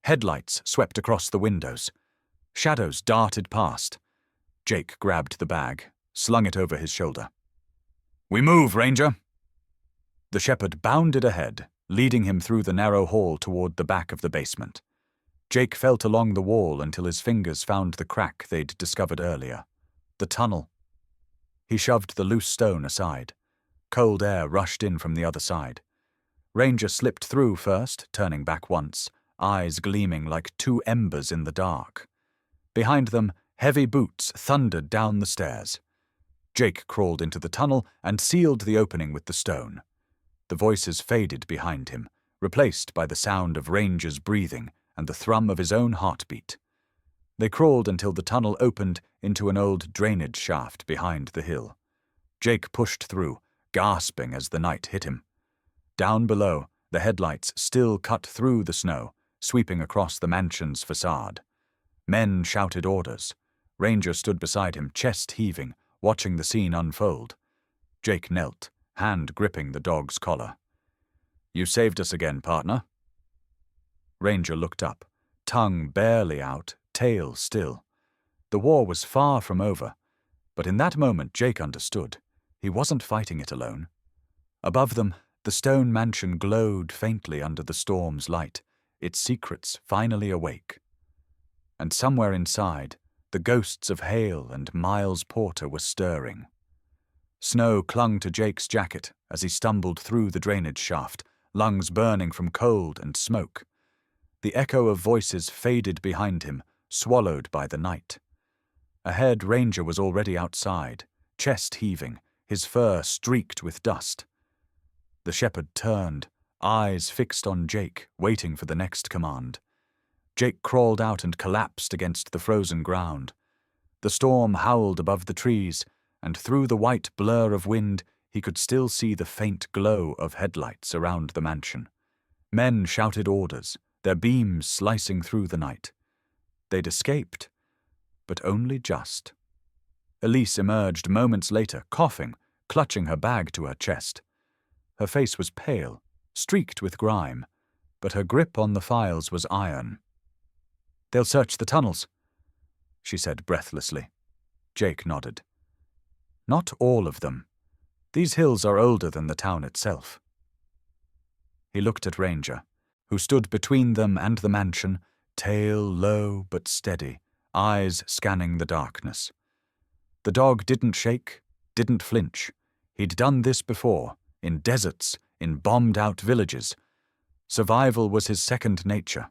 Headlights swept across the windows. Shadows darted past. Jake grabbed the bag, slung it over his shoulder. "We move, Ranger!" The shepherd bounded ahead, leading him through the narrow hall toward the back of the basement. Jake felt along the wall until his fingers found the crack they'd discovered earlier. The tunnel. He shoved the loose stone aside. Cold air rushed in from the other side. Ranger slipped through first, turning back once, eyes gleaming like 2 embers in the dark. Behind them, heavy boots thundered down the stairs. Jake crawled into the tunnel and sealed the opening with the stone. The voices faded behind him, replaced by the sound of Ranger's breathing and the thrum of his own heartbeat. They crawled until the tunnel opened into an old drainage shaft behind the hill. Jake pushed through, gasping as the night hit him. Down below, the headlights still cut through the snow, sweeping across the mansion's facade. Men shouted orders. Ranger stood beside him, chest heaving, watching the scene unfold. Jake knelt, hand gripping the dog's collar. "You saved us again, partner." Ranger looked up, tongue barely out, tail still. The war was far from over, but in that moment Jake understood. He wasn't fighting it alone. Above them, the stone mansion glowed faintly under the storm's light, its secrets finally awake. And somewhere inside, the ghosts of Hale and Miles Porter were stirring. Snow clung to Jake's jacket as he stumbled through the drainage shaft, lungs burning from cold and smoke. The echo of voices faded behind him, swallowed by the night. Ahead, Ranger was already outside, chest heaving, his fur streaked with dust. The shepherd turned, eyes fixed on Jake, waiting for the next command. Jake crawled out and collapsed against the frozen ground. The storm howled above the trees, and through the white blur of wind he could still see the faint glow of headlights around the mansion. Men shouted orders, their beams slicing through the night. They'd escaped, but only just. Elise emerged moments later, coughing, clutching her bag to her chest. Her face was pale, streaked with grime, but her grip on the files was iron. "They'll search the tunnels," she said breathlessly. Jake nodded. "Not all of them. These hills are older than the town itself." He looked at Ranger, who stood between them and the mansion, tail low but steady, eyes scanning the darkness. The dog didn't shake, didn't flinch. He'd done this before, in deserts, in bombed-out villages. Survival was his second nature.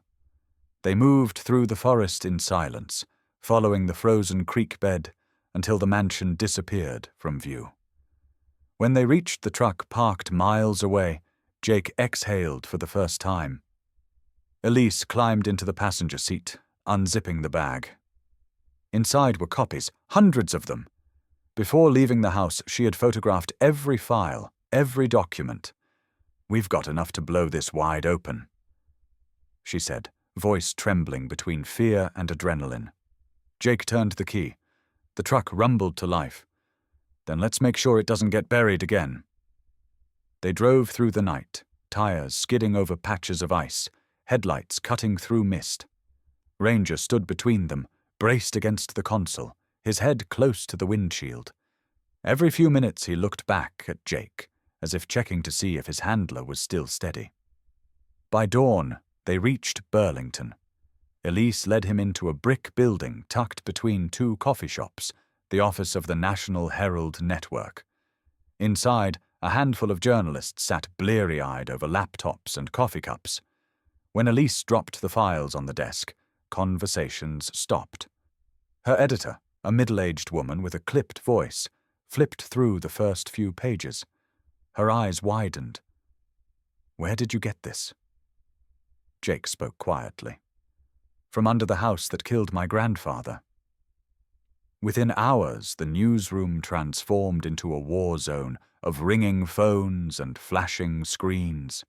They moved through the forest in silence, following the frozen creek bed until the mansion disappeared from view. When they reached the truck parked miles away, Jake exhaled for the first time. Elise climbed into the passenger seat, unzipping the bag. Inside were copies, hundreds of them. Before leaving the house, she had photographed every file, every document. "We've got enough to blow this wide open," she said, voice trembling between fear and adrenaline. Jake turned the key. The truck rumbled to life. "Then let's make sure it doesn't get buried again." They drove through the night, tires skidding over patches of ice, headlights cutting through mist. Ranger stood between them, braced against the console, his head close to the windshield. Every few minutes he looked back at Jake, as if checking to see if his handler was still steady. By dawn, they reached Burlington. Elise led him into a brick building tucked between two coffee shops, the office of the National Herald Network. Inside, a handful of journalists sat bleary-eyed over laptops and coffee cups. When Elise dropped the files on the desk, conversations stopped. Her editor, a middle-aged woman with a clipped voice, flipped through the first few pages. Her eyes widened. "Where did you get this?" Jake spoke quietly. "From under the house that killed my grandfather." Within hours, the newsroom transformed into a war zone of ringing phones and flashing screens.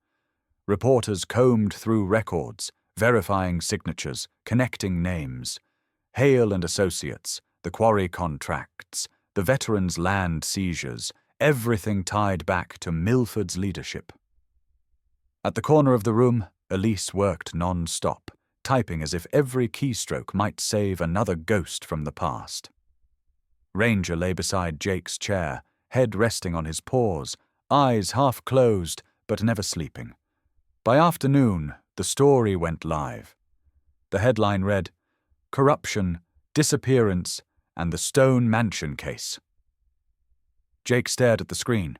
Reporters combed through records, verifying signatures, connecting names. Hale and Associates, the quarry contracts, the veterans' land seizures, everything tied back to Milford's leadership. At the corner of the room, Elise worked non-stop, typing as if every keystroke might save another ghost from the past. Ranger lay beside Jake's chair, head resting on his paws, eyes half closed but never sleeping. By afternoon, the story went live. The headline read, "Corruption, Disappearance, and the Stone Mansion Case." Jake stared at the screen.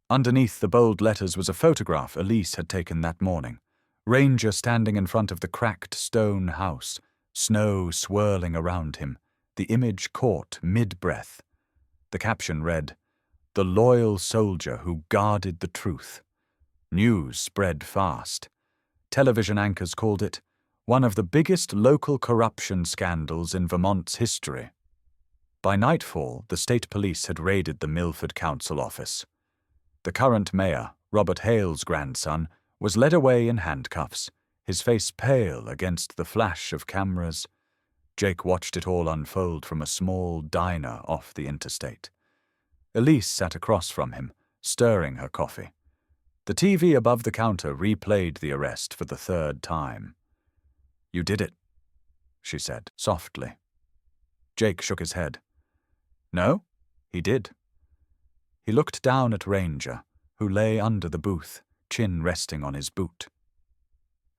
Underneath the bold letters was a photograph Elise had taken that morning. Ranger standing in front of the cracked stone house, snow swirling around him, the image caught mid-breath. The caption read, "The loyal soldier who guarded the truth." News spread fast. Television anchors called it one of the biggest local corruption scandals in Vermont's history. By nightfall, the state police had raided the Milford Council office. The current mayor, Robert Hale's grandson, was led away in handcuffs, his face pale against the flash of cameras. Jake watched it all unfold from a small diner off the interstate. Elise sat across from him, stirring her coffee. The TV above the counter replayed the arrest for the third time. "You did it," she said, softly. Jake shook his head. "No, he did." He looked down at Ranger, who lay under the booth, chin resting on his boot.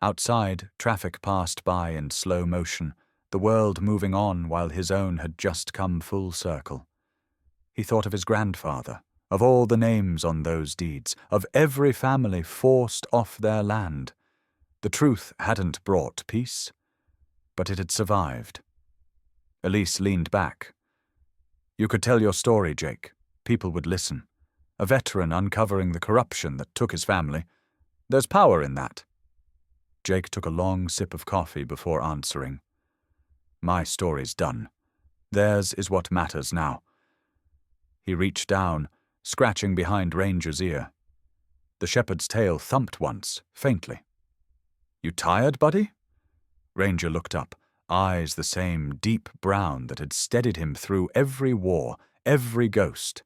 Outside, traffic passed by in slow motion, the world moving on while his own had just come full circle. He thought of his grandfather, of all the names on those deeds, of every family forced off their land. The truth hadn't brought peace, but it had survived. Elise leaned back. "You could tell your story, Jake. People would listen. A veteran uncovering the corruption that took his family. There's power in that." Jake took a long sip of coffee before answering. "My story's done. Theirs is what matters now." He reached down, scratching behind Ranger's ear. The shepherd's tail thumped once, faintly. "You tired, buddy?" Ranger looked up, eyes the same deep brown that had steadied him through every war, every ghost.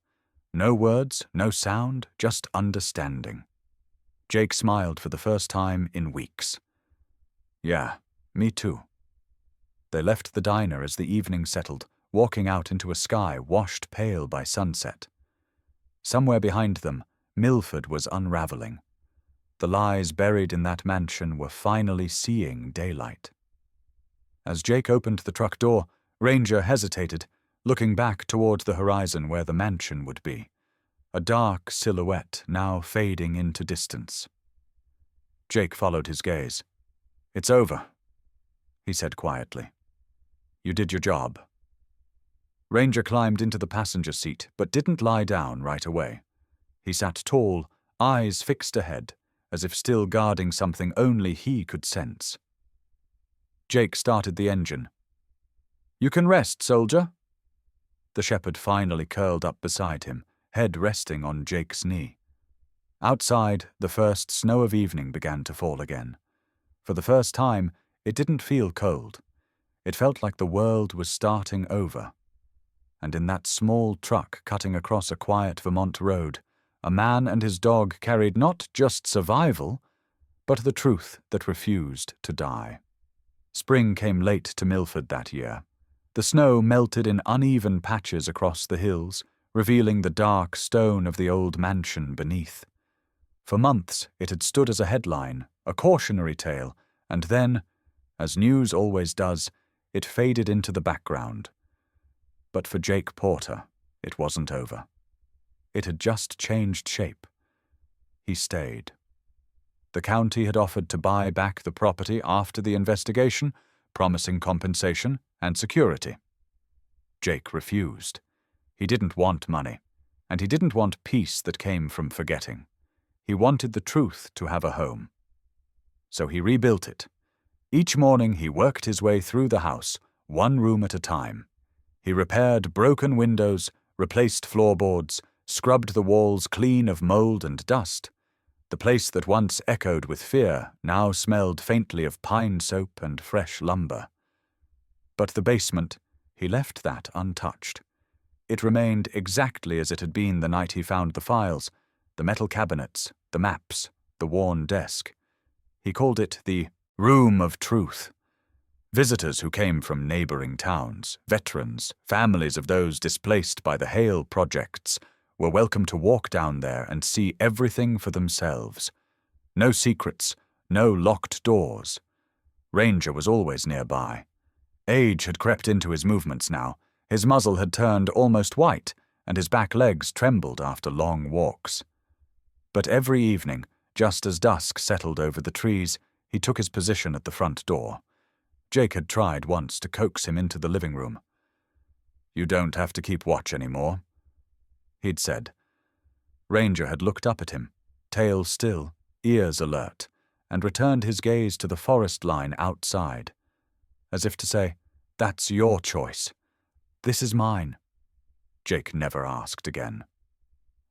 No words, no sound, just understanding. Jake smiled for the first time in weeks. "Yeah, me too." They left the diner as the evening settled, walking out into a sky washed pale by sunset. Somewhere behind them, Milford was unraveling. The lies buried in that mansion were finally seeing daylight. As Jake opened the truck door, Ranger hesitated, looking back toward the horizon where the mansion would be, a dark silhouette now fading into distance. Jake followed his gaze. "It's over," he said quietly. "You did your job." Ranger climbed into the passenger seat, but didn't lie down right away. He sat tall, eyes fixed ahead, as if still guarding something only he could sense. Jake started the engine. "You can rest, soldier." The shepherd finally curled up beside him, head resting on Jake's knee. Outside, the first snow of evening began to fall again. For the first time, it didn't feel cold. It felt like the world was starting over. And in that small truck cutting across a quiet Vermont road, a man and his dog carried not just survival, but the truth that refused to die. Spring came late to Milford that year. The snow melted in uneven patches across the hills, revealing the dark stone of the old mansion beneath. For months it had stood as a headline, a cautionary tale, and then, as news always does, it faded into the background. But for Jake Porter, it wasn't over. It had just changed shape. He stayed. The county had offered to buy back the property after the investigation, promising compensation and security. Jake refused. He didn't want money, and he didn't want peace that came from forgetting. He wanted the truth to have a home. So he rebuilt it. Each morning he worked his way through the house, one room at a time. He repaired broken windows, replaced floorboards, scrubbed the walls clean of mold and dust. The place that once echoed with fear now smelled faintly of pine soap and fresh lumber. But the basement, he left that untouched. It remained exactly as it had been the night he found the files, the metal cabinets, the maps, the worn desk. He called it the Room of Truth. Visitors who came from neighboring towns, veterans, families of those displaced by the Hale projects, were welcome to walk down there and see everything for themselves. No secrets, no locked doors. Ranger was always nearby. Age had crept into his movements now. His muzzle had turned almost white, and his back legs trembled after long walks. But every evening, just as dusk settled over the trees, he took his position at the front door. Jake had tried once to coax him into the living room. "You don't have to keep watch anymore," he'd said. Ranger had looked up at him, tail still, ears alert, and returned his gaze to the forest line outside, as if to say, "That's your choice. This is mine." Jake never asked again.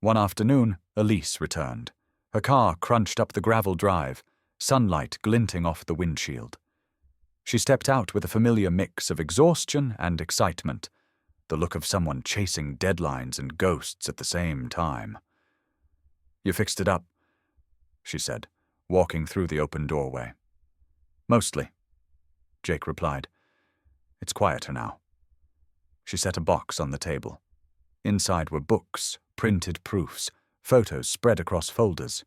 One afternoon, Elise returned. Her car crunched up the gravel drive, sunlight glinting off the windshield. She stepped out with a familiar mix of exhaustion and excitement, the look of someone chasing deadlines and ghosts at the same time. "You fixed it up," she said, walking through the open doorway. "Mostly," Jake replied. "It's quieter now." She set a box on the table. Inside were books, printed proofs, photos spread across folders.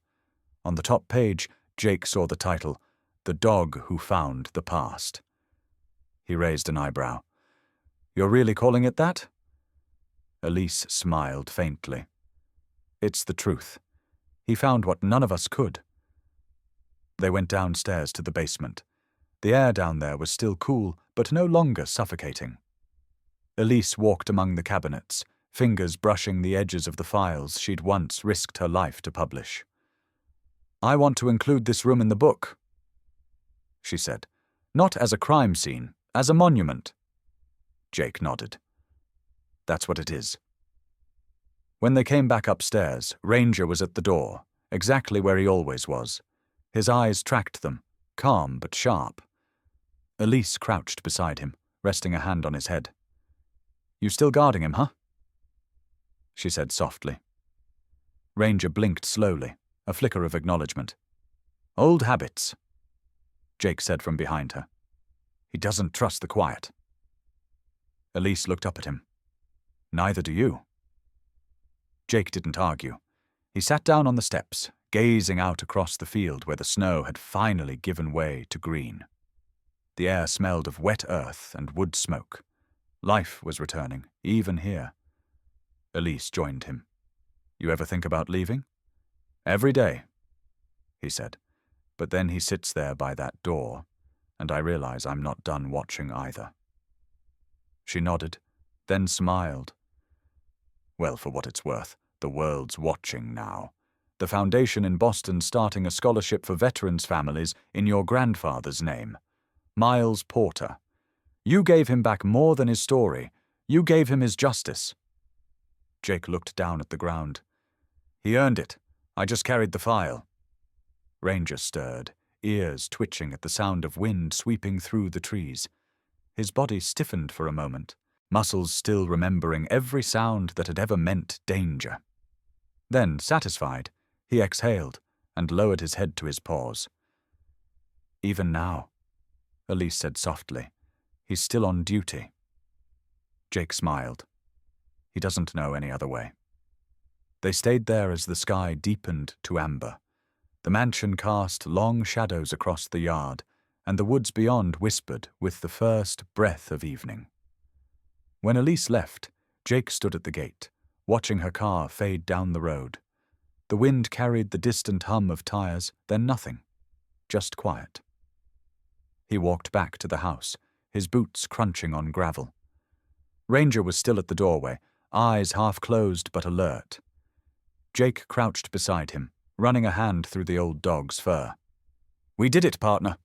On the top page, Jake saw the title, "The Dog Who Found the Past." He raised an eyebrow. "You're really calling it that?" Elise smiled faintly. "It's the truth. He found what none of us could." They went downstairs to the basement. The air down there was still cool, but no longer suffocating. Elise walked among the cabinets, fingers brushing the edges of the files she'd once risked her life to publish. "I want to include this room in the book," she said. "Not as a crime scene, as a monument." Jake nodded. "That's what it is." When they came back upstairs, Ranger was at the door, exactly where he always was. His eyes tracked them, calm but sharp. Elise crouched beside him, resting a hand on his head. "You still guarding him, huh?" she said softly. Ranger blinked slowly, a flicker of acknowledgement. "Old habits," Jake said from behind her. "He doesn't trust the quiet." Elise looked up at him. "Neither do you." Jake didn't argue. He sat down on the steps, gazing out across the field where the snow had finally given way to green. The air smelled of wet earth and wood smoke. Life was returning, even here. Elise joined him. "You ever think about leaving?" "Every day," he said. "But then he sits there by that door, and I realize I'm not done watching either." She nodded, then smiled. "Well, for what it's worth, the world's watching now. The foundation in Boston's starting a scholarship for veterans' families in your grandfather's name. Miles Porter. You gave him back more than his story. You gave him his justice." Jake looked down at the ground. "He earned it. I just carried the file." Ranger stirred, ears twitching at the sound of wind sweeping through the trees. His body stiffened for a moment, muscles still remembering every sound that had ever meant danger. Then, satisfied, he exhaled and lowered his head to his paws. "Even now," Elise said softly, "he's still on duty." Jake smiled. He doesn't know any other way. They stayed there as the sky deepened to amber. The mansion cast long shadows across the yard, and the woods beyond whispered with the first breath of evening. When Elise left, Jake stood at the gate, watching her car fade down the road. The wind carried the distant hum of tires, then nothing, just quiet. He walked back to the house, his boots crunching on gravel. Ranger was still at the doorway, eyes half closed but alert. Jake crouched beside him, running a hand through the old dog's fur. "We did it, partner,"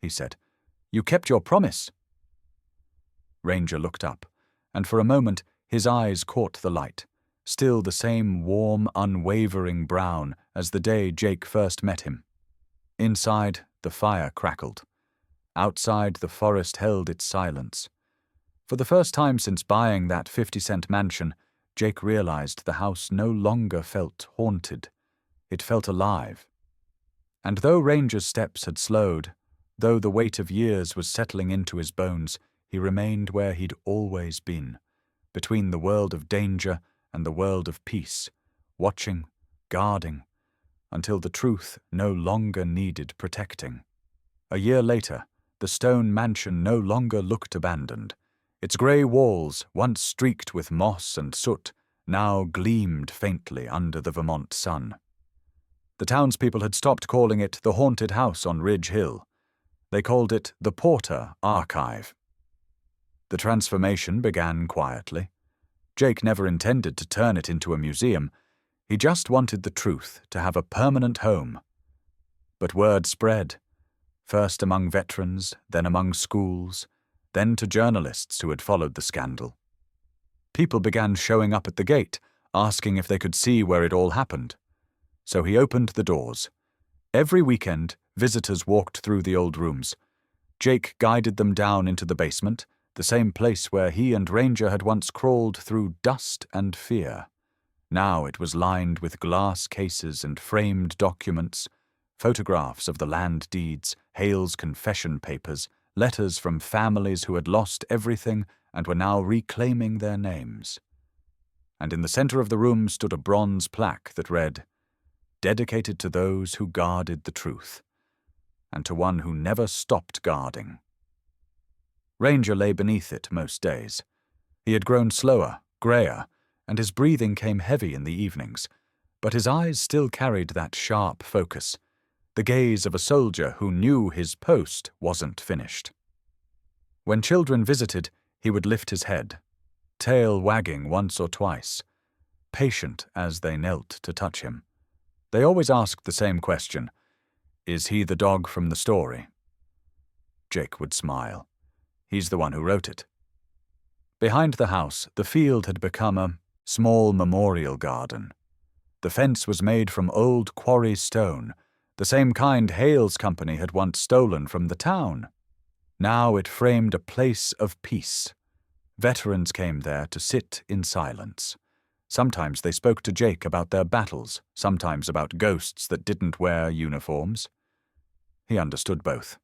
he said. "You kept your promise." Ranger looked up, and for a moment his eyes caught the light, still the same warm, unwavering brown as the day Jake first met him. Inside, the fire crackled. Outside, the forest held its silence. For the first time since buying that 50-cent mansion, Jake realized the house no longer felt haunted. It felt alive. And though Ranger's steps had slowed, though the weight of years was settling into his bones, he remained where he'd always been, between the world of danger and the world of peace, watching, guarding, until the truth no longer needed protecting. A year later, the stone mansion no longer looked abandoned. Its grey walls, once streaked with moss and soot, now gleamed faintly under the Vermont sun. The townspeople had stopped calling it the haunted house on Ridge Hill. They called it the Porter Archive. The transformation began quietly. Jake never intended to turn it into a museum. He just wanted the truth to have a permanent home. But word spread, first among veterans, then among schools, then to journalists who had followed the scandal. People began showing up at the gate, asking if they could see where it all happened. So he opened the doors. Every weekend, visitors walked through the old rooms. Jake guided them down into the basement, the same place where he and Ranger had once crawled through dust and fear. Now it was lined with glass cases and framed documents, photographs of the land deeds, Hale's confession papers, letters from families who had lost everything and were now reclaiming their names. And in the center of the room stood a bronze plaque that read, "Dedicated to those who guarded the truth, and to one who never stopped guarding." Ranger lay beneath it most days. He had grown slower, grayer, and his breathing came heavy in the evenings, but his eyes still carried that sharp focus, the gaze of a soldier who knew his post wasn't finished. When children visited, he would lift his head, tail wagging once or twice, patient as they knelt to touch him. They always asked the same question, "Is he the dog from the story?" Jake would smile. He's the one who wrote it. Behind the house, the field had become a small memorial garden. The fence was made from old quarry stone, the same kind Hale's company had once stolen from the town. Now it framed a place of peace. Veterans came there to sit in silence. Sometimes they spoke to Jake about their battles, sometimes about ghosts that didn't wear uniforms. He understood both.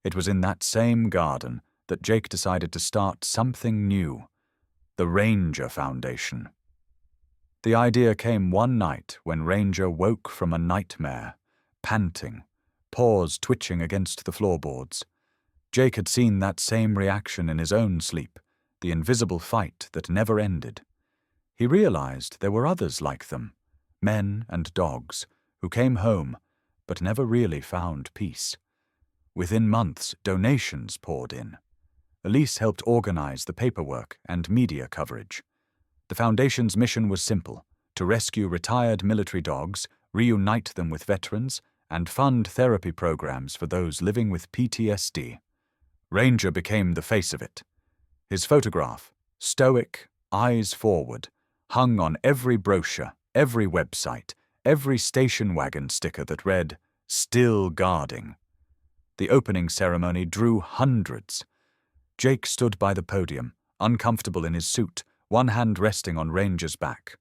It was in that same garden that Jake decided to start something new, the Ranger Foundation. The idea came one night when Ranger woke from a nightmare, panting, paws twitching against the floorboards. Jake had seen that same reaction in his own sleep, the invisible fight that never ended. He realized there were others like them, men and dogs, who came home but never really found peace. Within months, donations poured in. Elise helped organize the paperwork and media coverage. The foundation's mission was simple: to rescue retired military dogs, reunite them with veterans, and fund therapy programs for those living with PTSD. Ranger became the face of it. His photograph, stoic, eyes forward, hung on every brochure, every website, every station wagon sticker that read, "Still Guarding." The opening ceremony drew hundreds. Jake stood by the podium, uncomfortable in his suit, one hand resting on Ranger's back.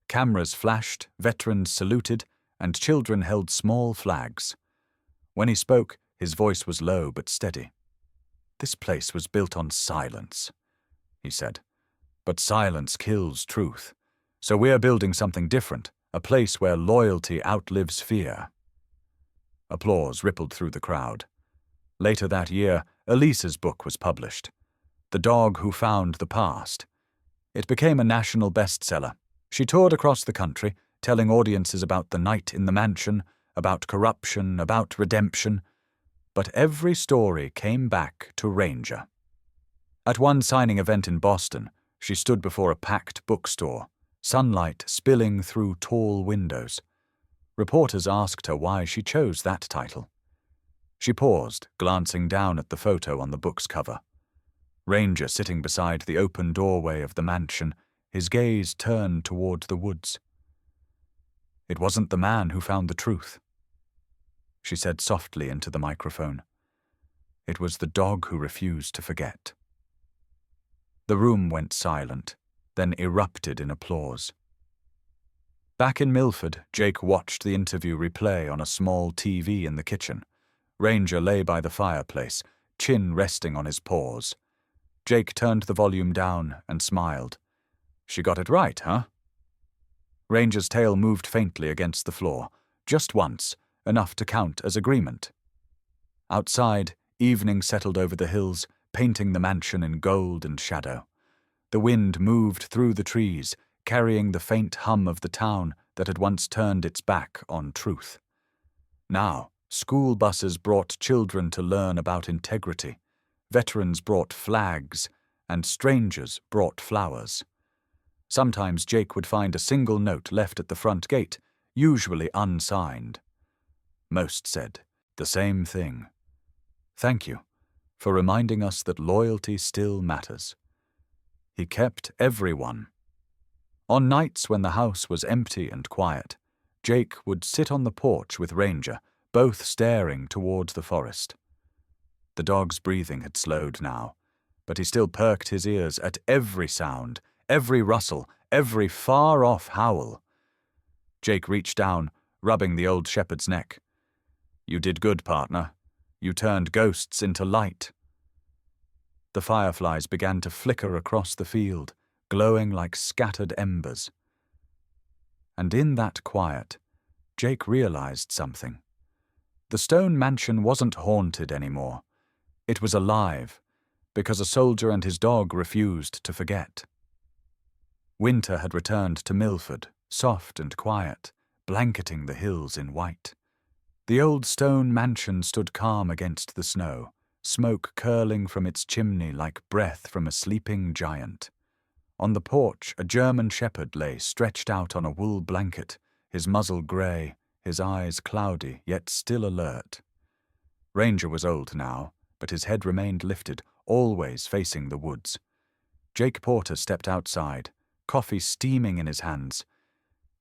Cameras flashed, veterans saluted, and children held small flags. When he spoke, his voice was low but steady. "This place was built on silence," he said. "But silence kills truth. So we're building something different, a place where loyalty outlives fear." Applause rippled through the crowd. Later that year, Elise's book was published, The Dog Who Found the Past. It became a national bestseller. She toured across the country, telling audiences about the night in the mansion, about corruption, about redemption. But every story came back to Ranger. At one signing event in Boston, she stood before a packed bookstore, sunlight spilling through tall windows. Reporters asked her why she chose that title. She paused, glancing down at the photo on the book's cover. Ranger sitting beside the open doorway of the mansion, his gaze turned toward the woods. "It wasn't the man who found the truth," she said softly into the microphone. "It was the dog who refused to forget." The room went silent, then erupted in applause. Back in Milford, Jake watched the interview replay on a small TV in the kitchen. Ranger lay by the fireplace, chin resting on his paws. Jake turned the volume down and smiled. "She got it right, huh?" Ranger's tail moved faintly against the floor, just once, enough to count as agreement. Outside, evening settled over the hills, painting the mansion in gold and shadow. The wind moved through the trees, carrying the faint hum of the town that had once turned its back on truth. Now, school buses brought children to learn about integrity. Veterans brought flags, and strangers brought flowers. Sometimes Jake would find a single note left at the front gate, usually unsigned. Most said, The same thing. Thank you for reminding us that loyalty still matters. He kept everyone. On nights when the house was empty and quiet, Jake would sit on the porch with Ranger, both staring towards the forest. The dog's breathing had slowed now, but he still perked his ears at every sound, every rustle, every far-off howl. Jake reached down, rubbing the old shepherd's neck. You did good, partner. You turned ghosts into light. The fireflies began to flicker across the field, glowing like scattered embers. And in that quiet, Jake realized something. The stone mansion wasn't haunted anymore. It was alive, because a soldier and his dog refused to forget. Winter had returned to Milford, soft and quiet, blanketing the hills in white. The old stone mansion stood calm against the snow, smoke curling from its chimney like breath from a sleeping giant. On the porch, a German shepherd lay stretched out on a wool blanket, his muzzle grey, his eyes cloudy, yet still alert. Ranger was old now, but his head remained lifted, always facing the woods. Jake Porter stepped outside, coffee steaming in his hands.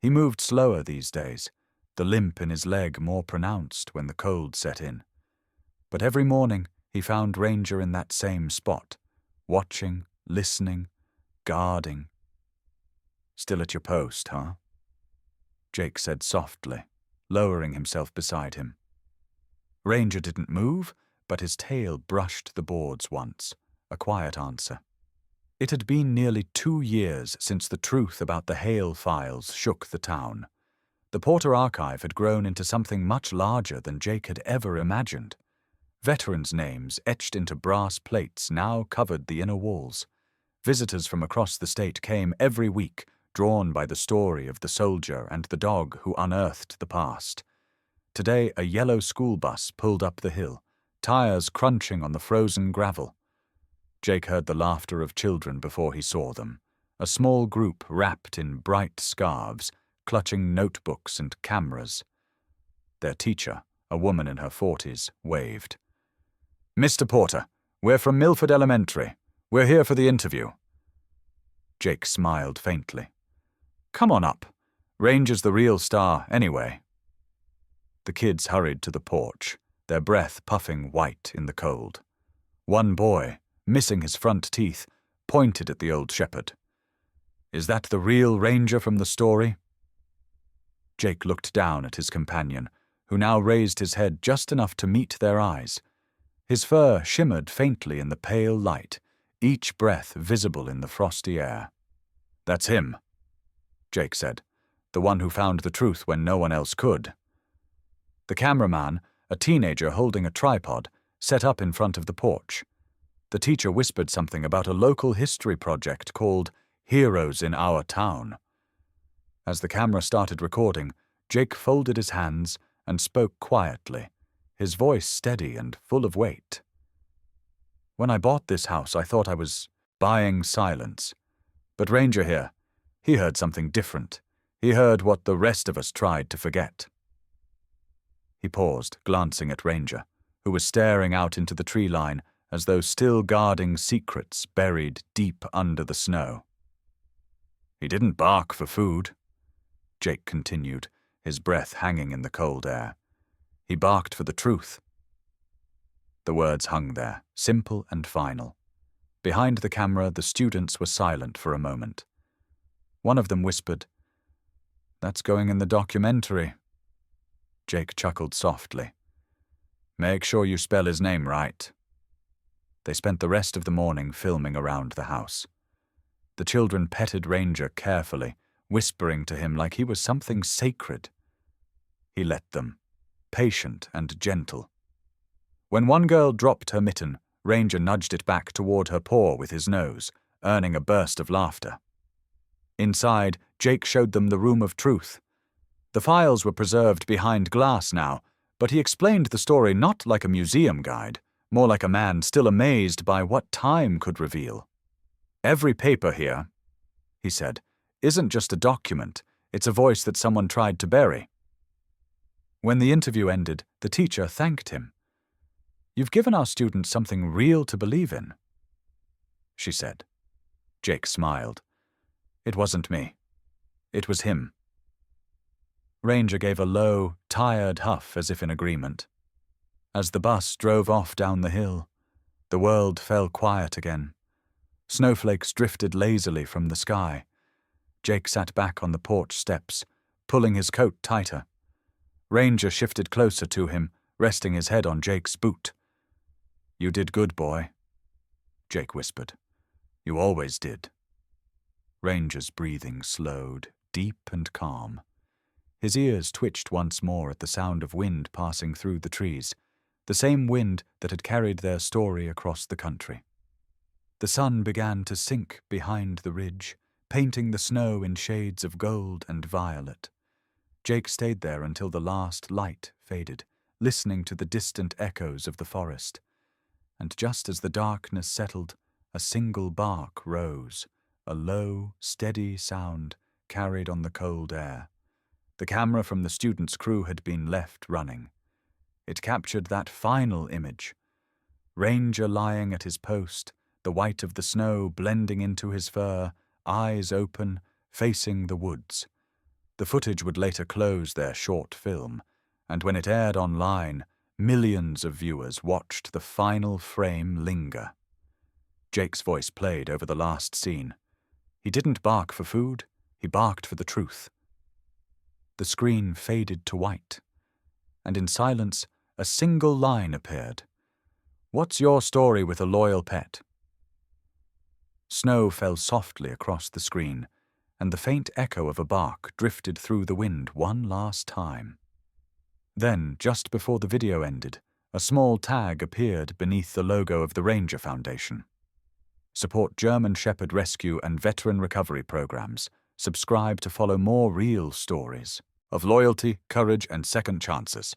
He moved slower these days, the limp in his leg more pronounced when the cold set in. But every morning he found Ranger in that same spot, watching, listening, guarding. Still at your post, huh? Jake said softly, lowering himself beside him. Ranger didn't move, but his tail brushed the boards once, a quiet answer. It had been nearly 2 years since the truth about the Hale files shook the town. The Porter archive had grown into something much larger than Jake had ever imagined. Veterans' names etched into brass plates now covered the inner walls. Visitors from across the state came every week, drawn by the story of the soldier and the dog who unearthed the past. Today, a yellow school bus pulled up the hill, tires crunching on the frozen gravel. Jake heard the laughter of children before he saw them, a small group wrapped in bright scarves, clutching notebooks and cameras. Their teacher, a woman in her 40s, waved. Mr. Porter, we're from Milford Elementary. We're here for the interview. Jake smiled faintly. Come on up. Ranger's the real star, anyway. The kids hurried to the porch, their breath puffing white in the cold. One boy, missing his front teeth, pointed at the old shepherd. Is that the real Ranger from the story? Jake looked down at his companion, who now raised his head just enough to meet their eyes. His fur shimmered faintly in the pale light, each breath visible in the frosty air. That's him, Jake said, the one who found the truth when no one else could. The cameraman, a teenager holding a tripod, set up in front of the porch. The teacher whispered something about a local history project called Heroes in Our Town. As the camera started recording, Jake folded his hands and spoke quietly, his voice steady and full of weight. When I bought this house, I thought I was buying silence. But Ranger here, he heard something different. He heard what the rest of us tried to forget. He paused, glancing at Ranger, who was staring out into the tree line as though still guarding secrets buried deep under the snow. He didn't bark for food, Jake continued, his breath hanging in the cold air. He barked for the truth. The words hung there, simple and final. Behind the camera, the students were silent for a moment. One of them whispered, "That's going in the documentary." Jake chuckled softly. "Make sure you spell his name right." They spent the rest of the morning filming around the house. The children petted Ranger carefully, whispering to him like he was something sacred. He let them, patient and gentle. When one girl dropped her mitten, Ranger nudged it back toward her paw with his nose, earning a burst of laughter. Inside, Jake showed them the room of truth. The files were preserved behind glass now, but he explained the story not like a museum guide, more like a man still amazed by what time could reveal. "Every paper here," he said, "isn't just a document, it's a voice that someone tried to bury." When the interview ended, the teacher thanked him. "You've given our students something real to believe in," she said. Jake smiled. "It wasn't me. It was him." Ranger gave a low, tired huff as if in agreement. As the bus drove off down the hill, the world fell quiet again. Snowflakes drifted lazily from the sky. Jake sat back on the porch steps, pulling his coat tighter. Ranger shifted closer to him, resting his head on Jake's boot. "You did good, boy," Jake whispered. "You always did." Ranger's breathing slowed, deep and calm. His ears twitched once more at the sound of wind passing through the trees, the same wind that had carried their story across the country. The sun began to sink behind the ridge, painting the snow in shades of gold and violet. Jake stayed there until the last light faded, listening to the distant echoes of the forest. And just as the darkness settled, a single bark rose, a low, steady sound carried on the cold air. The camera from the students' crew had been left running. It captured that final image. Ranger lying at his post, the white of the snow blending into his fur, eyes open, facing the woods. The footage would later close their short film, and when it aired online, millions of viewers watched the final frame linger. Jake's voice played over the last scene. He didn't bark for food, he barked for the truth. The screen faded to white, and in silence, a single line appeared. "What's your story with a loyal pet?" Snow fell softly across the screen, and the faint echo of a bark drifted through the wind one last time. Then, just before the video ended, a small tag appeared beneath the logo of the Ranger Foundation. Support German Shepherd rescue and veteran recovery programs. Subscribe to follow more real stories of loyalty, courage, and second chances.